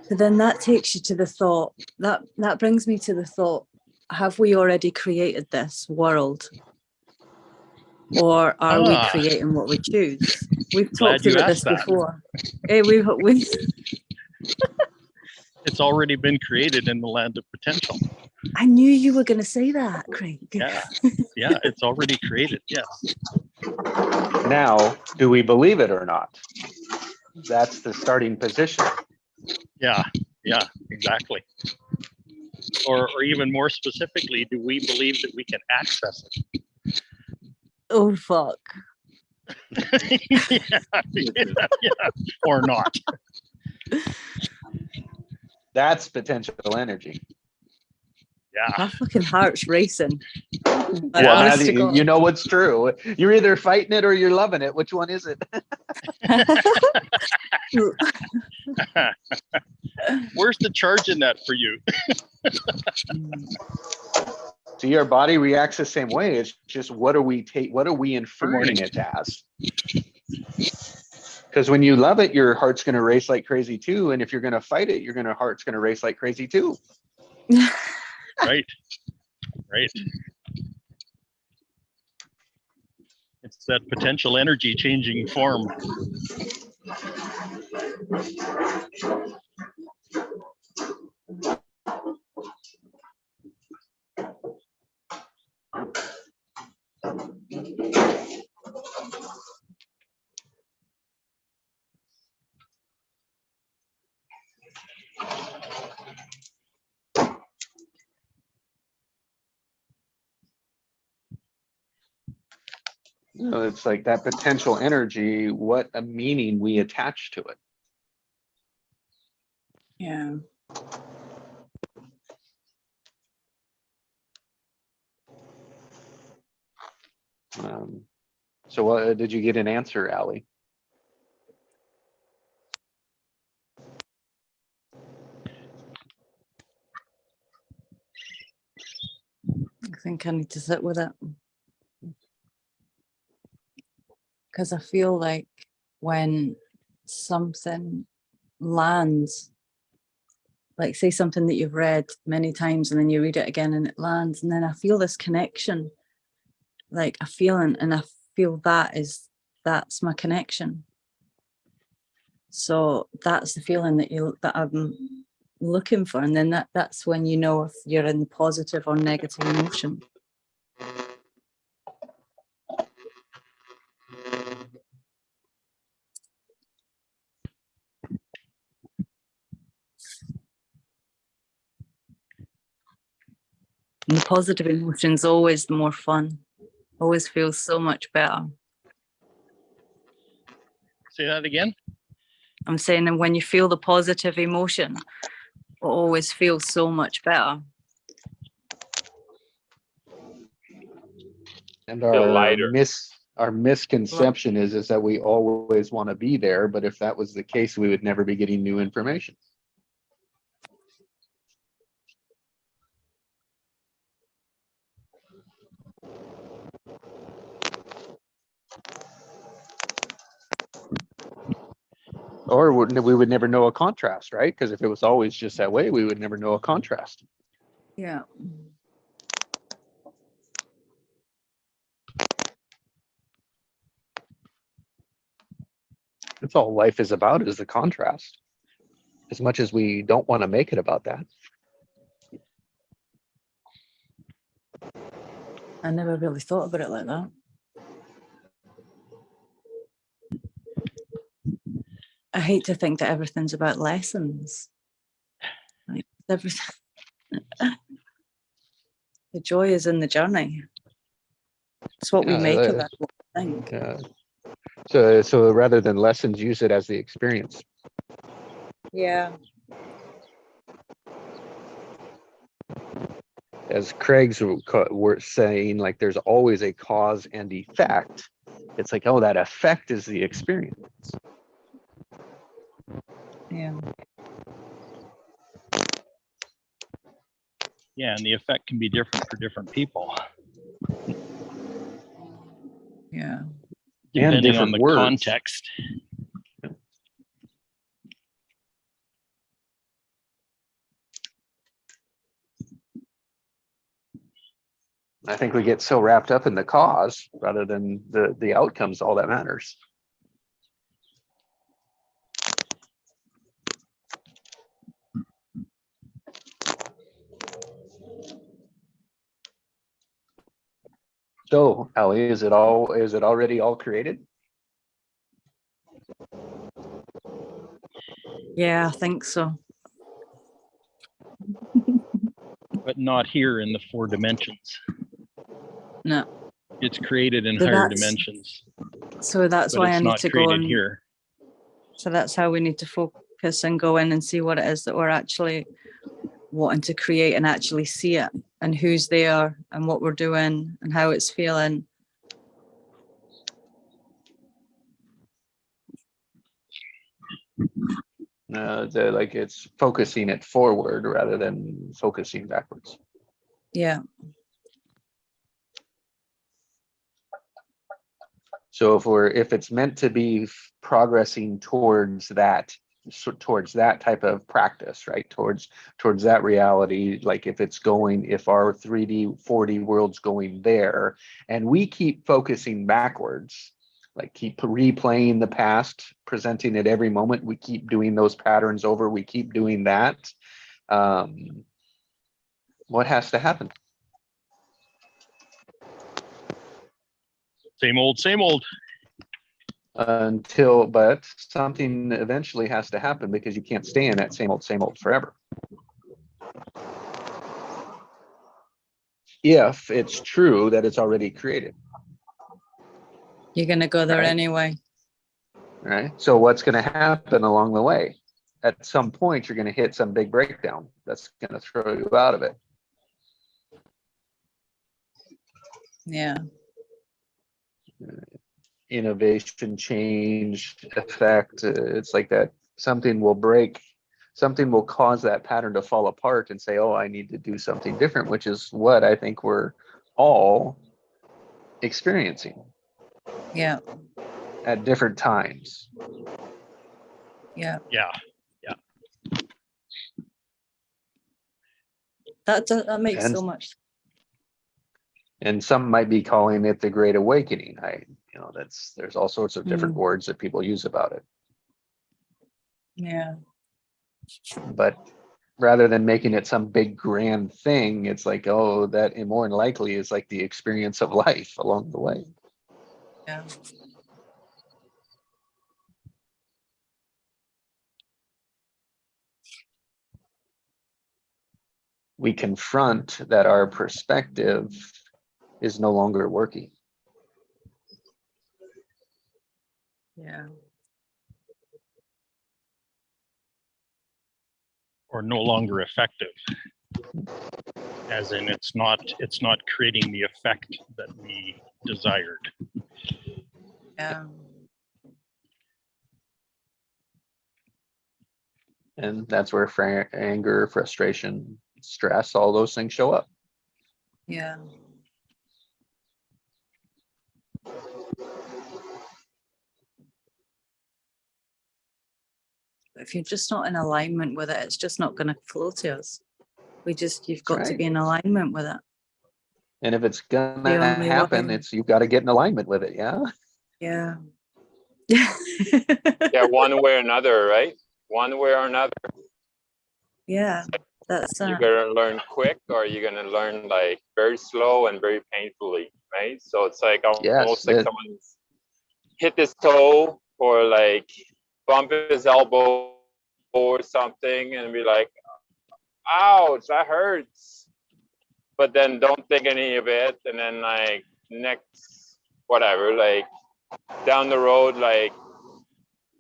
So then that takes you to the thought, that brings me to the thought, have we already created this world? Or are we creating what we choose? We've Glad talked you about this asked that. before. Hey, we've It's already been created in the land of potential. I knew you were going to say that, Craig. Yeah, it's already created. Yes. Now, do we believe it or not? That's the starting position. Yeah, exactly. Or even more specifically, do we believe that we can access it? Oh, fuck. yeah, or not. That's potential energy. Yeah. My fucking heart's racing. Like, Well, honest now to God. you know what's true. You're either fighting it or you're loving it. Which one is it? Where's the charge in that for you? See, our body reacts the same way. It's just what are we inferring it as? Because when you love it, your heart's going to race like crazy too. And if you're going to fight it, your heart's going to race like crazy too. Right. It's that potential energy changing form. So it's like that potential energy, what a meaning we attach to it. Yeah. So did you get an answer, Allie? I think I need to sit with it. Because I feel like when something lands, like say something that you've read many times and then you read it again and it lands, and then I feel this connection, like a feeling, and I feel that's my connection. So that's the feeling that looking for, and then that's when you know if you're in positive or negative emotion. And the positive emotion's always the more fun. Always feels so much better. Say that again. I'm saying that when you feel the positive emotion, it always feels so much better. And Feel lighter. our misconception is that we always want to be there, but if that was the case, we would never be getting new information. Or we would never know a contrast, right? Because if it was always just that way, we would never know a contrast. Yeah. That's all life is about, is the contrast. As much as we don't want to make it about that. I never really thought about it like that. I hate to think that everything's about lessons. Like everything. The joy is in the journey. It's what we make of it. What we think. So rather than lessons, use it as the experience. Yeah. As Craig's were saying, like there's always a cause and effect. It's like, oh, that effect is the experience. Yeah. Yeah, and the effect can be different for different people. Yeah. Depending different on the words. context. I think we get so wrapped up in the cause rather than the outcomes, all that matters. So, Ellie, is it already all created? Yeah, I think so. But not here in the 4 dimensions. No. It's created in But higher that's- dimensions, So that's but why I it's need not to go created and here. so that's how we need to focus and go in and see what it is that we're actually wanting to create and actually see it and who's there and what we're doing and how it's feeling. Like it's focusing it forward rather than focusing backwards. Yeah. So if it's meant to be progressing towards that type of practice, right? Towards that reality, like if our 3D, 4D world's going there, and we keep focusing backwards, like keep replaying the past, presenting it every moment, we keep doing those patterns over, we keep doing that. What has to happen? Same old, same old. But something eventually has to happen because you can't stay in that same old forever. If it's true that it's already created. You're going to go there Right. Anyway. Right. So what's going to happen along the way? At some point, you're going to hit some big breakdown that's going to throw you out of it. Yeah. Innovation, change, effect. It's like that. Something will break. Something will cause that pattern to fall apart and say, oh, I need to do something different, which is what I think we're all experiencing. Yeah. At different times. Yeah. Yeah. That makes And- so much sense. And some might be calling it the Great Awakening. There's all sorts of different Mm. words that people use about it. Yeah. But rather than making it some big grand thing, it's like, oh, that more than likely is like the experience of life along the way. Yeah. We confront that our perspective is no longer working. Yeah. Or no longer effective. As in it's not creating the effect that we desired. Yeah. And that's where anger, frustration, stress, all those things show up. Yeah. If you're just not in alignment with it, it's just not going to flow to us. You've got to right. be in alignment with it. And if it's The gonna only happen, way. it's you've got to get in alignment with it. Yeah. Yeah. Yeah, one way or another, right? One way or another. Yeah. That's You're gonna learn quick, or you're gonna learn like very slow and very painfully, right? So it's like almost like someone's hit his toe or like bump his elbow or something and be like, ouch, that hurts. But then don't think any of it. And then like next, whatever, like down the road, like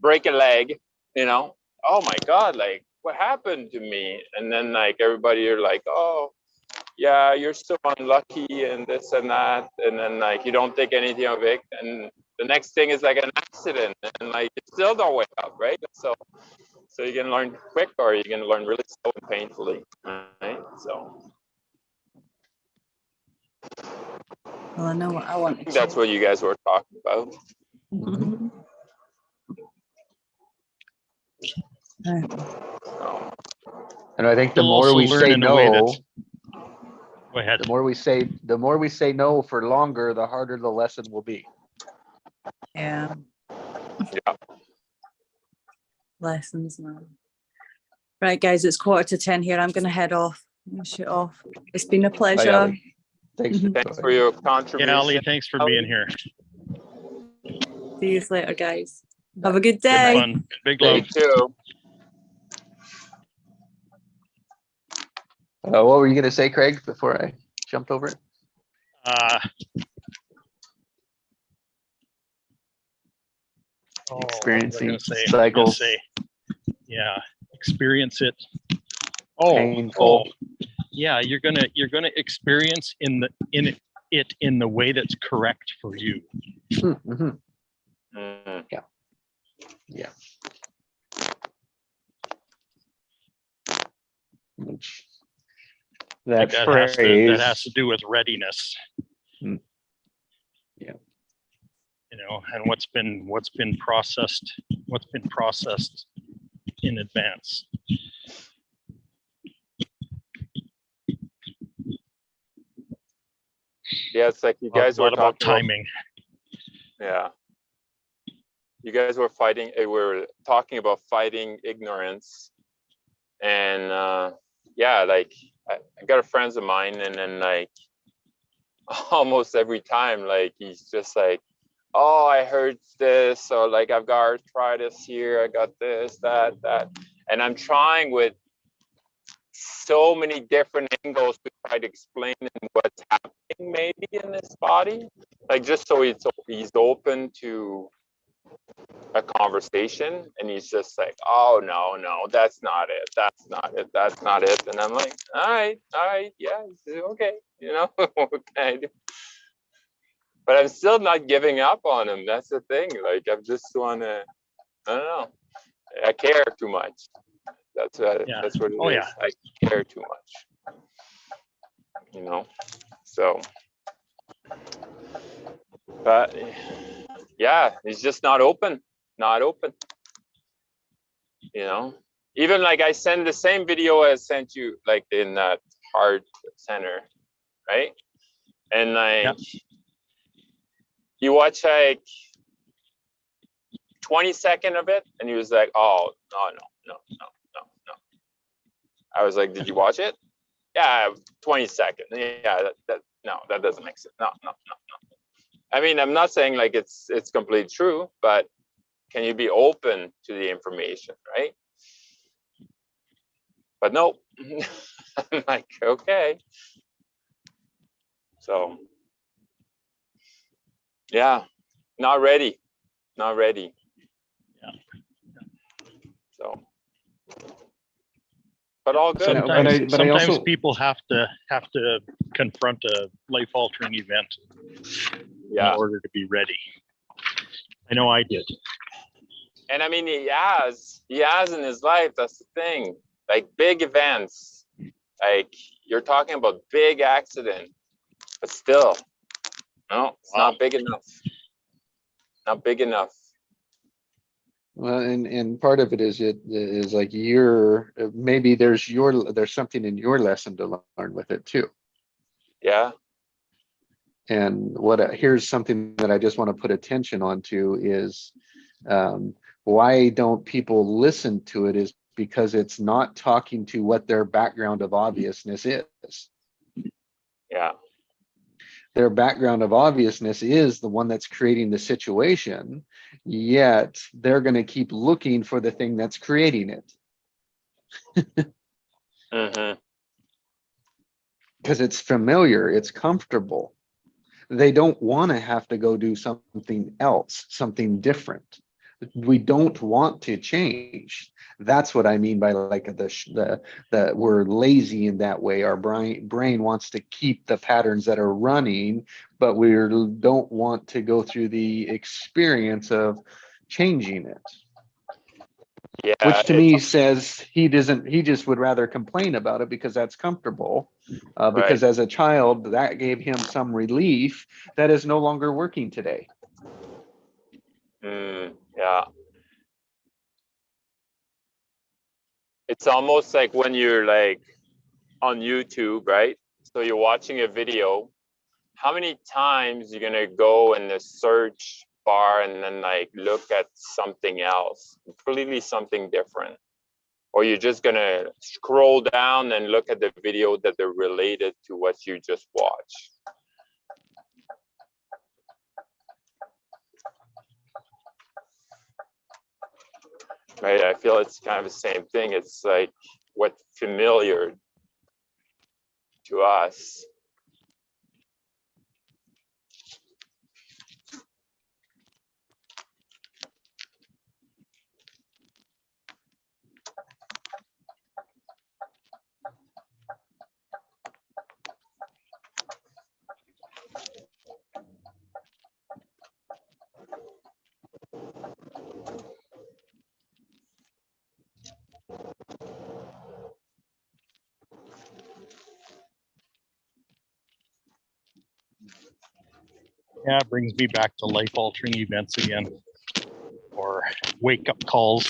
break a leg, oh my God, like what happened to me? And then like everybody are like, oh, yeah, you're so unlucky and this and that. And then like you don't think anything of it. And the next thing is like an accident and like you still don't wake up, right? So you can learn quick or you can learn really slow and painfully, right? So well, I know what I want to that's what you guys were talking about. Mhm. So, And I think the You'll more also we learn say in a way no, that's- Go ahead. the more we say no for longer, the harder the lesson will be. Yeah. yeah. Lessons now. Right, guys, it's 9:45 here. I'm going to head off. I'm gonna shoot off. It's been a pleasure. Ali. Thanks for Thanks for your contribution. Yeah, Ali, thanks for being here. See you later, guys. Have a good Good day. fun. Big You love. too. What were you going to say, Craig, before I jumped over it? Experiencing cycles. Yeah, experience it. Oh, Painful. yeah, you're gonna experience it in the way that's correct for you. Mm-hmm. Mm. Yeah. Which Like that that phrase has to do with readiness. Mm. Yeah. And what's been processed in advance. Yeah, it's like you guys were What about talking about timing? Yeah. You guys were talking about fighting ignorance. And yeah, like I got a friends of mine and then like almost every time, like he's just like, oh, I heard this, or like I've got arthritis here, I got this, that. And I'm trying with so many different angles to try to explain what's happening maybe in this body. Like just so he's open to a conversation, and he's just like, oh no, that's not it. And I'm like, all right, yeah, okay, what can I do? But I'm still not giving up on him. That's the thing. Like I just wanna, I don't know, I care too much. That's what it is. Yeah. I care too much. So but yeah, he's just not open. Even like I send the same video I sent you, like in that heart center, right? And like you watch like 20 seconds of it, and he was like, oh no. I was like, did you watch it? Yeah, 20 seconds. Yeah, no, that doesn't make sense. No. I mean, I'm not saying like it's completely true, but can you be open to the information, right? But no, I'm like, okay. So, yeah, not ready. Yeah. So, but all good. No, but I Sometimes also- people have to confront a life-altering event in Yeah. order to be ready. I know I did. And I mean, he has in his life, that's the thing, like big events, like you're talking about big accident, but still, no, it's Wow. not big enough. Not big enough. Well, and part of it is like maybe there's something in your lesson to learn with it too. Yeah. And here's something that I just want to put attention onto is why don't people listen to it is because it's not talking to what their background of obviousness is. Yeah. Their background of obviousness is the one that's creating the situation, yet they're going to keep looking for the thing that's creating it. Mm-hmm. Because it's familiar, it's comfortable. They don't want to have to go do something else, something different. We don't want to change. That's what I mean by like the we're lazy in that way. Our brain wants to keep the patterns that are running, but we don't want to go through the experience of changing it. Yeah. Which to me says he just would rather complain about it because that's comfortable. Because Right. as a child, that gave him some relief that is no longer working today. Yeah. It's almost like when you're like on YouTube, right? So you're watching a video. How many times you're gonna go in the search bar and then like look at something else, completely something different? Or you're just gonna scroll down and look at the video that they're related to what you just watched. Right, I feel it's kind of the same thing. It's like what's familiar to us. Yeah, it brings me back to life-altering events again, or wake-up calls,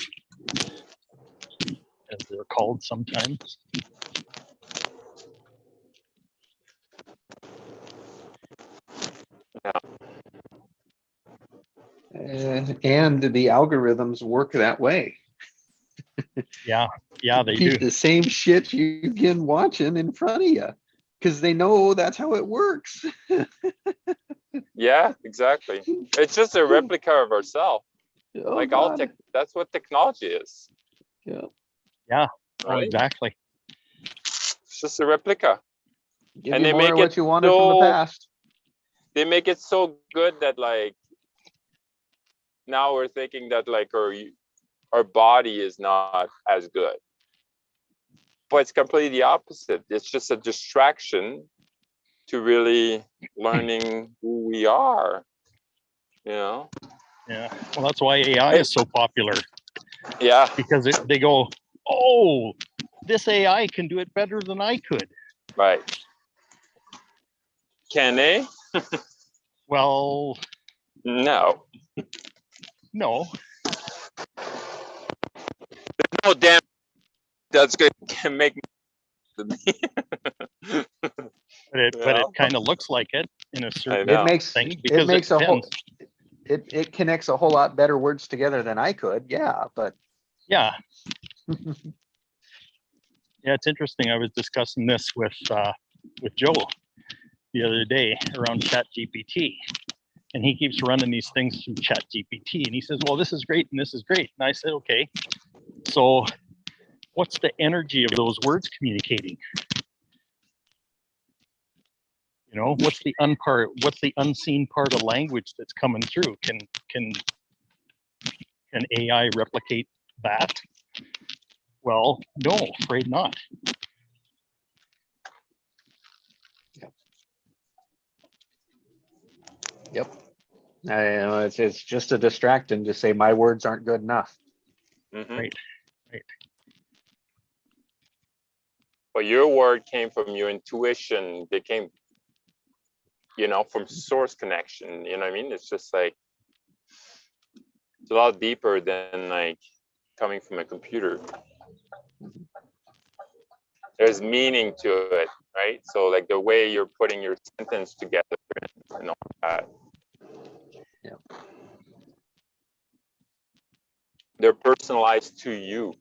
as they're called sometimes. And the algorithms work that way. Yeah, they Keep do. the same shit you've been watching in front of you because they know that's how it works. Yeah, exactly. It's just a replica of ourselves. Oh, Like God. that's what technology is. Yeah. Yeah, oh, Right? exactly. It's just a replica. Give And you they more make of what it you wanted from the so- past. They make it so good that like now we're thinking that like our body is not as good. But it's completely the opposite. It's just a distraction to really learning who we are. You know? Yeah, well, that's why AI is so popular, Yeah. because they go, oh, this AI can do it better than I could. Right. Can they? Well, No. no, Oh damn. That's good. Can make me. but it kind of looks like it in a certain know. It makes thing, because makes a whole depends. it connects a whole lot better words together than I could. Yeah, but Yeah, Yeah, it's interesting. I was discussing this with Joe the other day around Chat GPT, and he keeps running these things through Chat GPT, and he says, "Well, this is great and this is great." And I said, "Okay, so what's the energy of those words communicating? You know, what's the unseen part of language that's coming through? Can AI replicate that?" Well, no, afraid not. Yep. It's just a distraction to say my words aren't good enough. Mhm. Right. But your word came from your intuition. They came, from source connection. You know what I mean? It's just like, it's a lot deeper than like coming from a computer. There's meaning to it, right? So like the way you're putting your sentence together and all that. Yeah. They're personalized to you.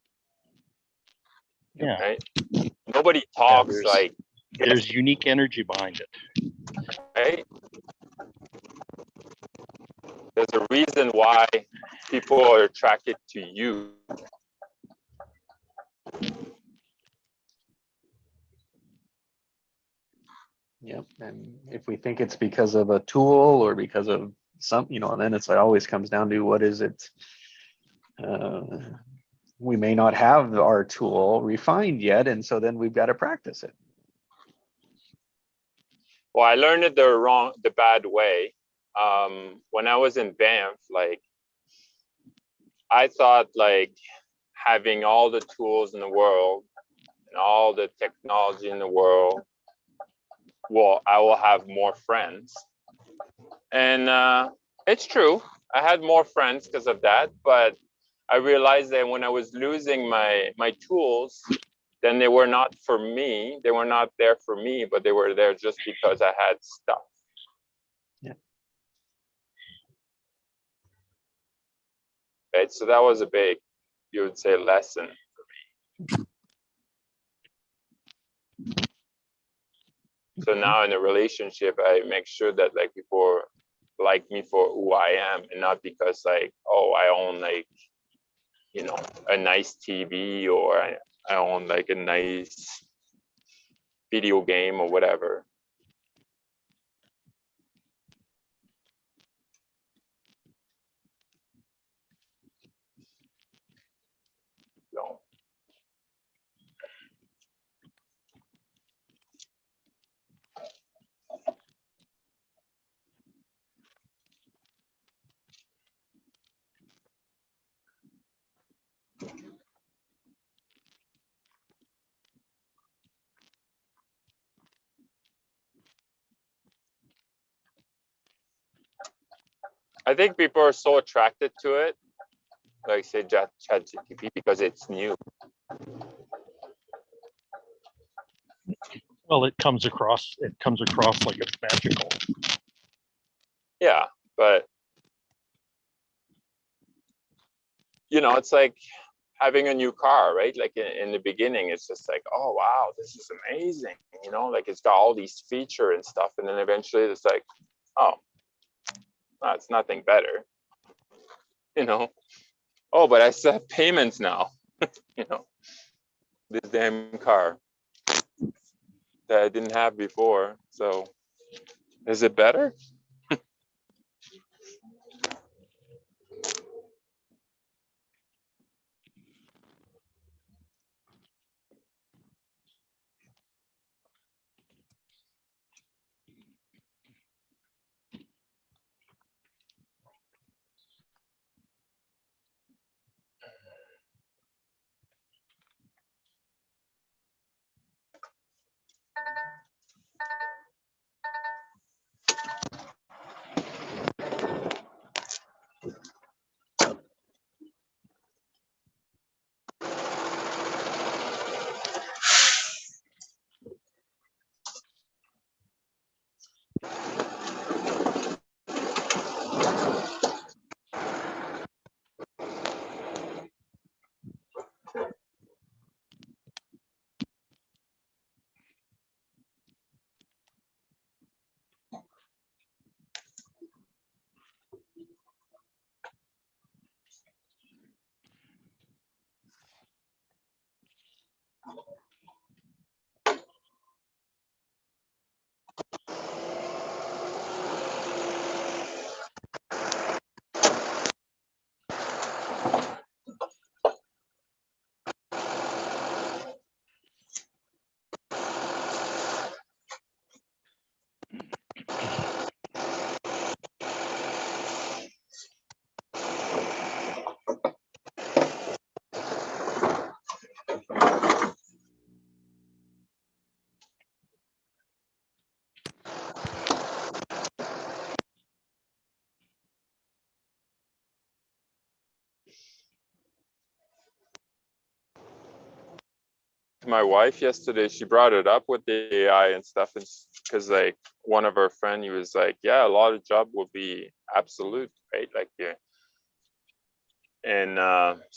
Yeah. Right? Nobody talks there's unique energy behind it. Right? There's a reason why people are attracted to you. Yep. And if we think it's because of a tool or because of something, then it always comes down to what is it? We may not have our tool refined yet, and so then we've got to practice it. Well, I learned it the bad way. When I was in Banff, I thought having all the tools in the world and all the technology in the world, well, I will have more friends. And it's true. I had more friends because of that, but I realized that when I was losing my tools, then they were not for me. They were not there for me, but they were there just because I had stuff. Yeah. Right. So that was a big, you would say, lesson for me. So now in a relationship, I make sure that people like me for who I am, and not because I own a nice TV, or I own a nice video game or whatever. So. I think people are so attracted to it, like say ChatGPT, because it's new. Well, it comes across like it's magical. Yeah, but it's like having a new car, right? Like in the beginning, it's just like, oh wow, this is amazing. It's got all these features and stuff, and then eventually it's like, oh, it's nothing better. Oh, but I still have payments now. This damn car that I didn't have before. So is it better? my wife yesterday. She brought it up with the AI and stuff, and because like one of her friend, he was like, "Yeah, a lot of job will be absolute, right? Like, yeah." And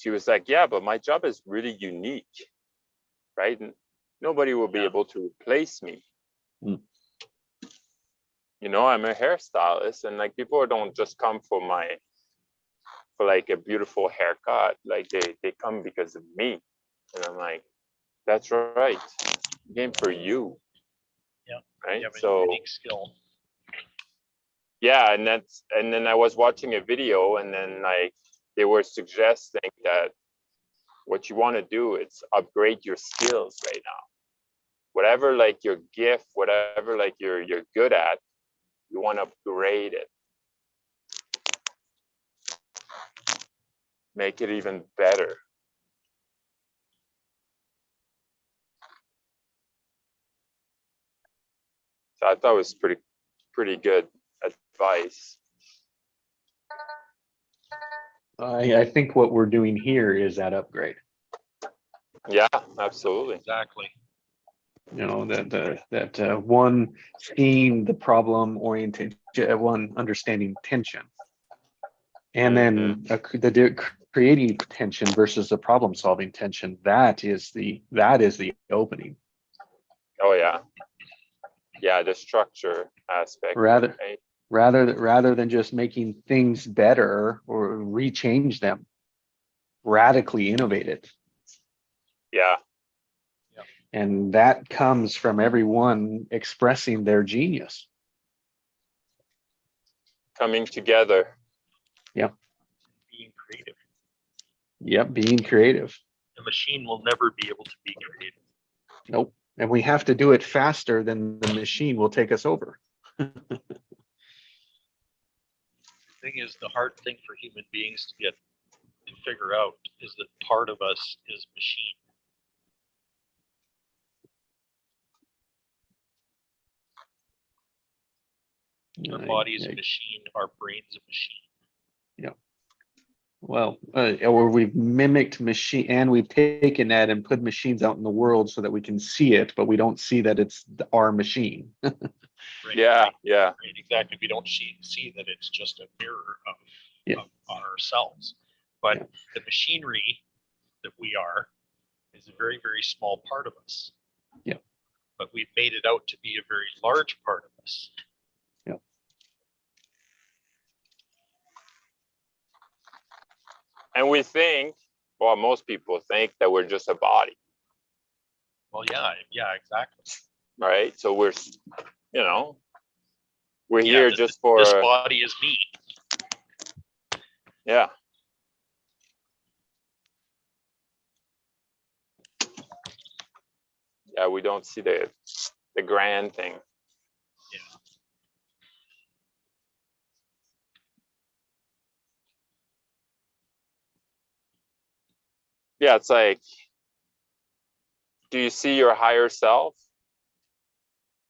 she was like, "Yeah, but my job is really unique, right? And nobody will be able to replace me. Mm. You know, I'm a hairstylist, and like people don't just come for like a beautiful haircut. Like they come because of me." And I'm like, "That's right. Game for you." Yeah. Right. You have a So unique skill. yeah, and then I was watching a video, and then like they were suggesting that what you want to do is upgrade your skills right now. Whatever like your gift, whatever like you're good at, you want to upgrade it. Make it even better. So I thought it was pretty good advice. I think what we're doing here is that upgrade. Yeah, absolutely. Exactly. You know, that one seeing the problem oriented, one understanding tension, and then creating tension versus the problem solving tension. That is the opening. Oh yeah. Yeah, the structure aspect. Rather Right? rather than just making things better or rechange them, radically innovate it. Yeah. And that comes from everyone expressing their genius. Coming together. Being creative. Yep, being creative. The machine will never be able to be creative. Nope. And we have to do it faster than the machine will take us over. The thing is, the hard thing for human beings to figure out is that part of us is machine. Our body is a machine, our brain's a machine. Yeah. Well, or we've mimicked machine, and we've taken that and put machines out in the world so that we can see it, but we don't see that it's our machine. Right, Yeah, right, yeah. right, exactly. We don't see that it's just a mirror of ourselves. But the machinery that we are is a very, very small part of us. Yeah. But we've made it out to be a very large part of us. Yeah. And we think, well, most people think that we're just a body. Well, yeah, exactly. Right. So we're Yeah, here just for this body is me. Yeah. Yeah, we don't see the grand thing. Yeah. Yeah, it's like, do you see your higher self?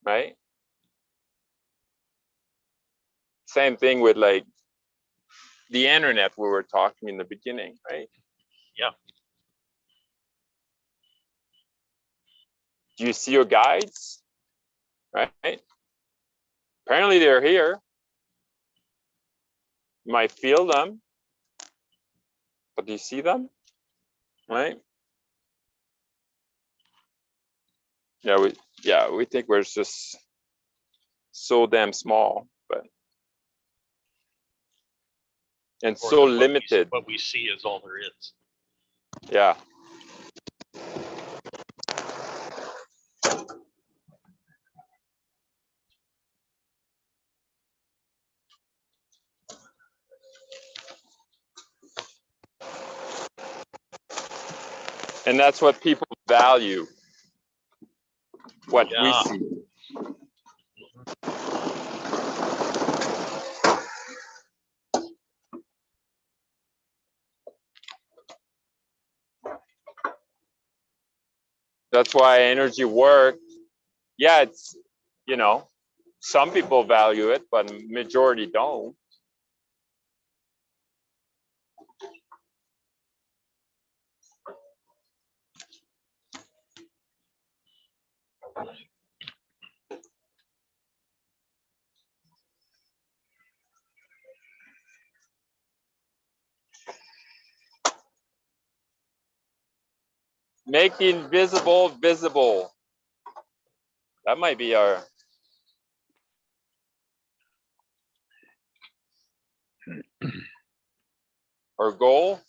Right? Same thing with like the internet we were talking in the beginning, right? Yeah. Do you see your guides? Right? Apparently they're here. You might feel them, but do you see them? Right? Yeah, we think we're just so damn small, and so limited. What we see is all there is. Yeah. And that's what people value, what we see. That's why energy work. Yeah, it's, some people value it, but majority don't. Make the invisible visible. That might be our goal.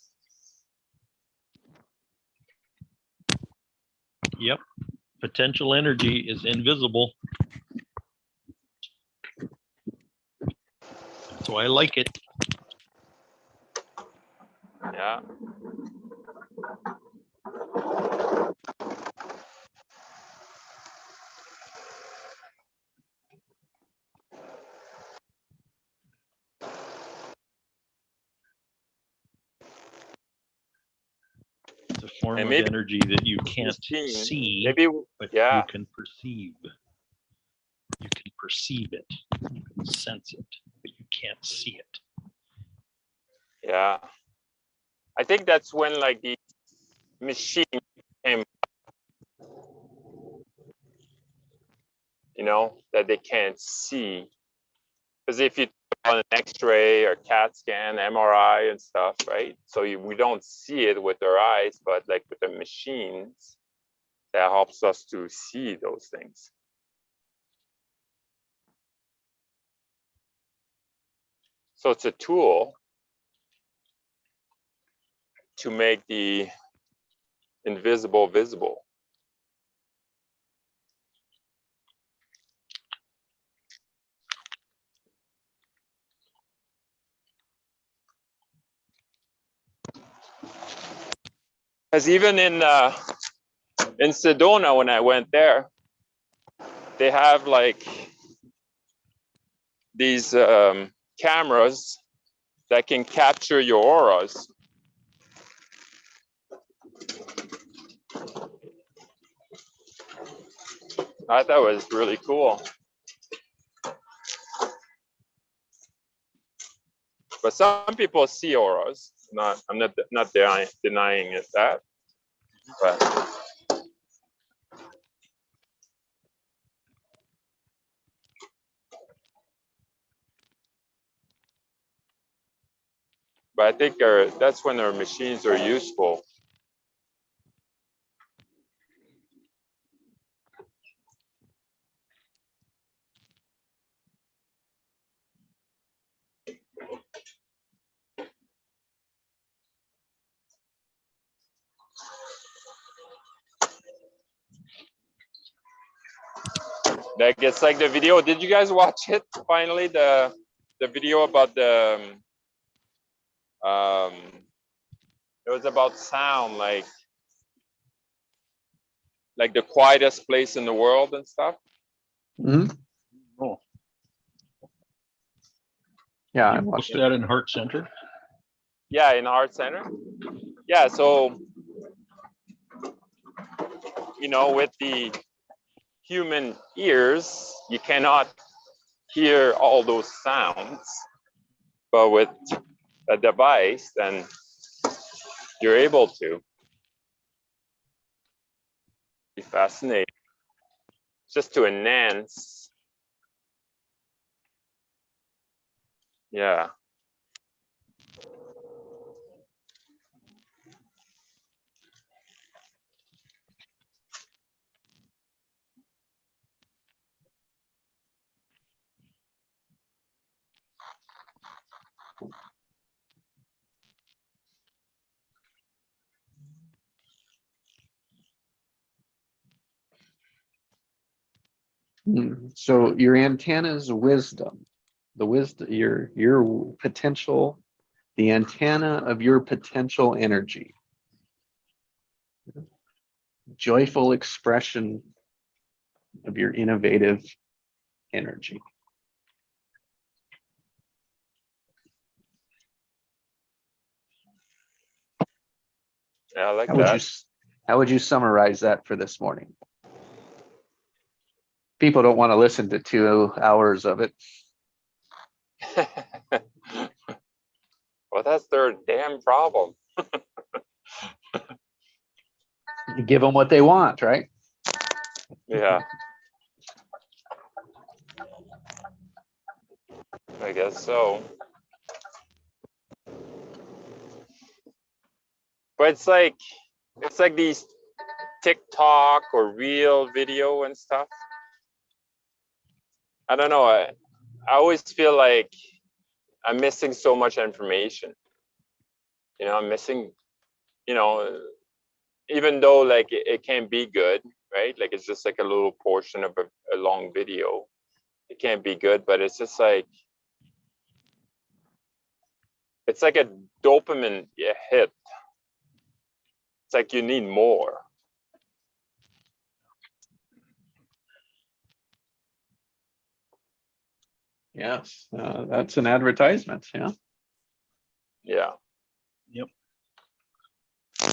Yep. Potential energy is invisible. That's why I like it. Yeah. It's a form And of maybe energy that you can't machine, see, maybe, but yeah. you can perceive. You can perceive it. You can sense it, but you can't see it. Yeah. I think that's when like the machine came, you know, that they can't see. Because if you on an X-ray or CAT scan, MRI and stuff, right? So we don't see it with our eyes, but like with the machines, that helps us to see those things. So it's a tool to make the invisible visible. Because even in Sedona, when I went there, they have like these cameras that can capture your auras. I thought it was really cool. But some people see auras. I'm not denying it that. But I think that's when our machines are useful. Like it's like the video. Did you guys watch it finally? The video about the it was about sound, like the quietest place in the world and stuff. Mhm. Oh, Yeah, I you watched post it. that in Heart Center? Yeah, in Art Center. Yeah, so you know, with the human ears, you cannot hear all those sounds, but with a device, then you're able to. Be fascinating. Just to enhance. Yeah. So your antenna's wisdom, the wisdom, your potential, the antenna of your potential energy, joyful expression of your innovative energy. Yeah, I like How would you that. how would you summarize that for this morning? People don't want to listen to 2 hours of it. Well, that's their damn problem. You give them what they want, right? Yeah. I guess so. But it's like these TikTok or real video and stuff. I don't know. I always feel like I'm missing so much information. You know, I'm missing, you know, even though like it can be good, right? Like it's just like a little portion of a long video. It can't be good, but it's just like, it's like a dopamine hit. It's like you need more. Yes, that's an advertisement. Yeah. Yeah.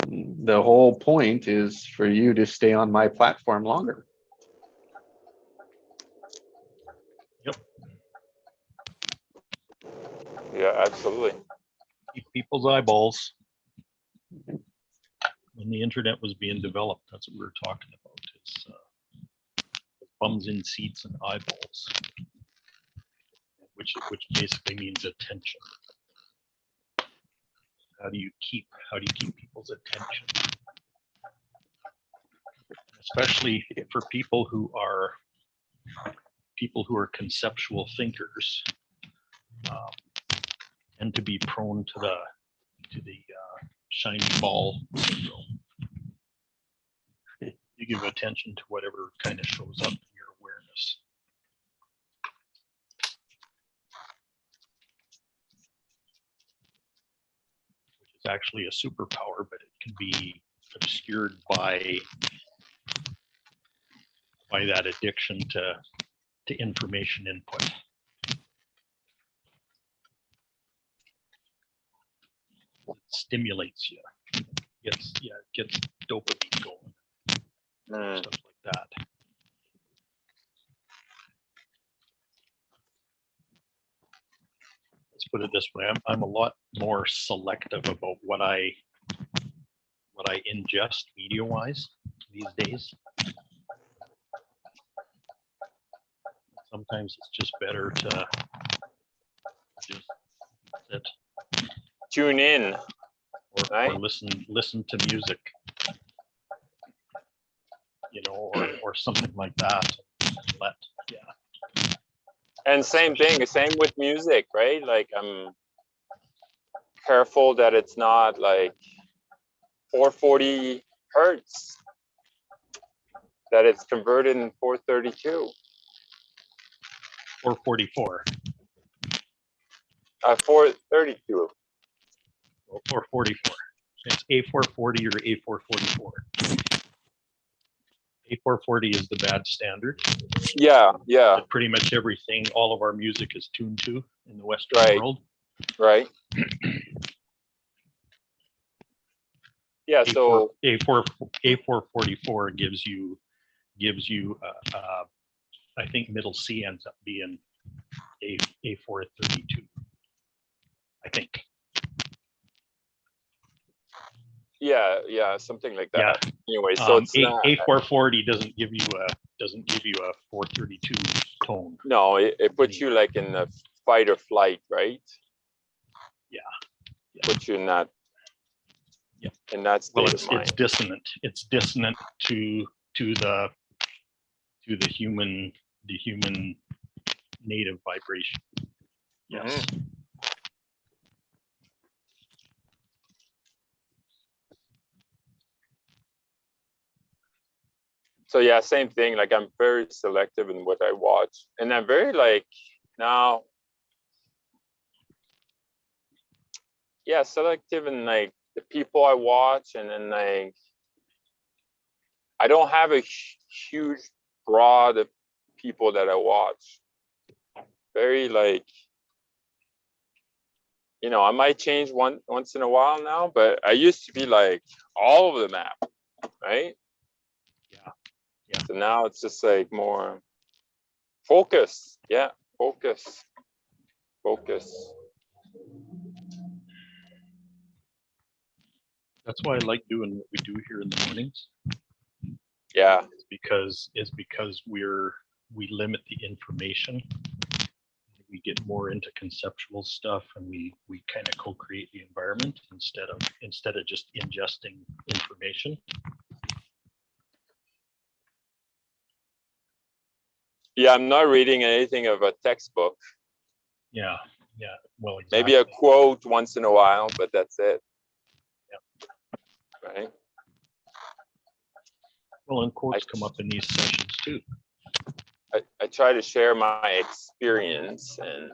The whole point is for you to stay on my platform longer. Yeah, absolutely. Keep people's eyeballs. When the internet was being developed, that's what we were talking about, is bums in seats and eyeballs, which basically means attention. How do you keep people's attention? Especially for people who are conceptual thinkers, and to be prone to the shiny ball syndrome. You give attention to whatever kind of shows up in your awareness. Which is actually a superpower, but it can be obscured by that addiction to information input. It stimulates you. It gets dopamine going. Stuff like that. Let's put it this way: I'm a lot more selective about what I ingest media-wise these days. Sometimes it's just better to just sit, Tune in, or listen to music, you know, or something like that. and same thing, same with music, right? Like I'm careful that it's not like 440 hertz, that it's converted in 432. 444. 432. Or 444. It's A440 or A444. A440 is the bad standard. Yeah, yeah. That pretty much everything, all of our music is tuned to in the Western world. Right. Yeah. So A444 gives you I think middle C ends up being A432. I think. Yeah, something like that. Yeah. Anyway, so it's A440 doesn't give you a 432 tone. No, it puts you like in the fight or flight, right? Yeah. Puts you in that. Yeah. In that state Well, of mind. it's dissonant. It's dissonant to the human native vibration. Yes. Mm-hmm. So yeah, same thing. Like I'm very selective in what I watch, and I'm very like now. Yeah, selective in like the people I watch, and then like I don't have a huge broad of people that I watch. Very like, you know, I might change once in a while now, but I used to be like all over the map, right? Yeah. So now it's just like more focus. Yeah, focus. That's why I like doing what we do here in the mornings. Yeah. It's because we limit the information. We get more into conceptual stuff, and we kind of co-create the environment instead of just ingesting information. Yeah, I'm not reading anything of a textbook. Yeah, yeah, well, Maybe a exactly. quote once in a while, but that's it. Right? Well, and quotes come up in these sessions too. I try to share my experience and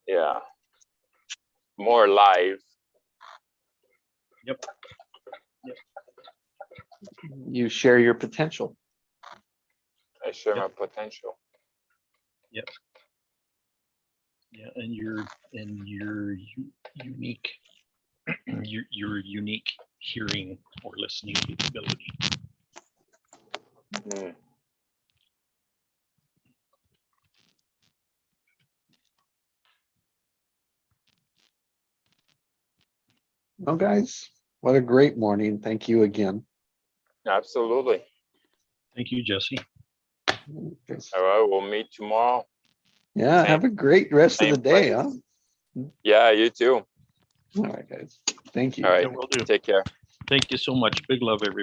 yeah, more live. Yep. You share your potential. I share Yep. my potential. Yeah, and your unique, your unique hearing or listening ability. Mhm. Well, guys, what a great morning. Thank you again. Absolutely. Thank you, Jesse. All right, we'll meet tomorrow. Yeah, have a great rest of the Same day, place. huh? Yeah, you too. All right, guys. Thank you. All right, Yeah, will do. take care. Thank you so much. Big love, everybody.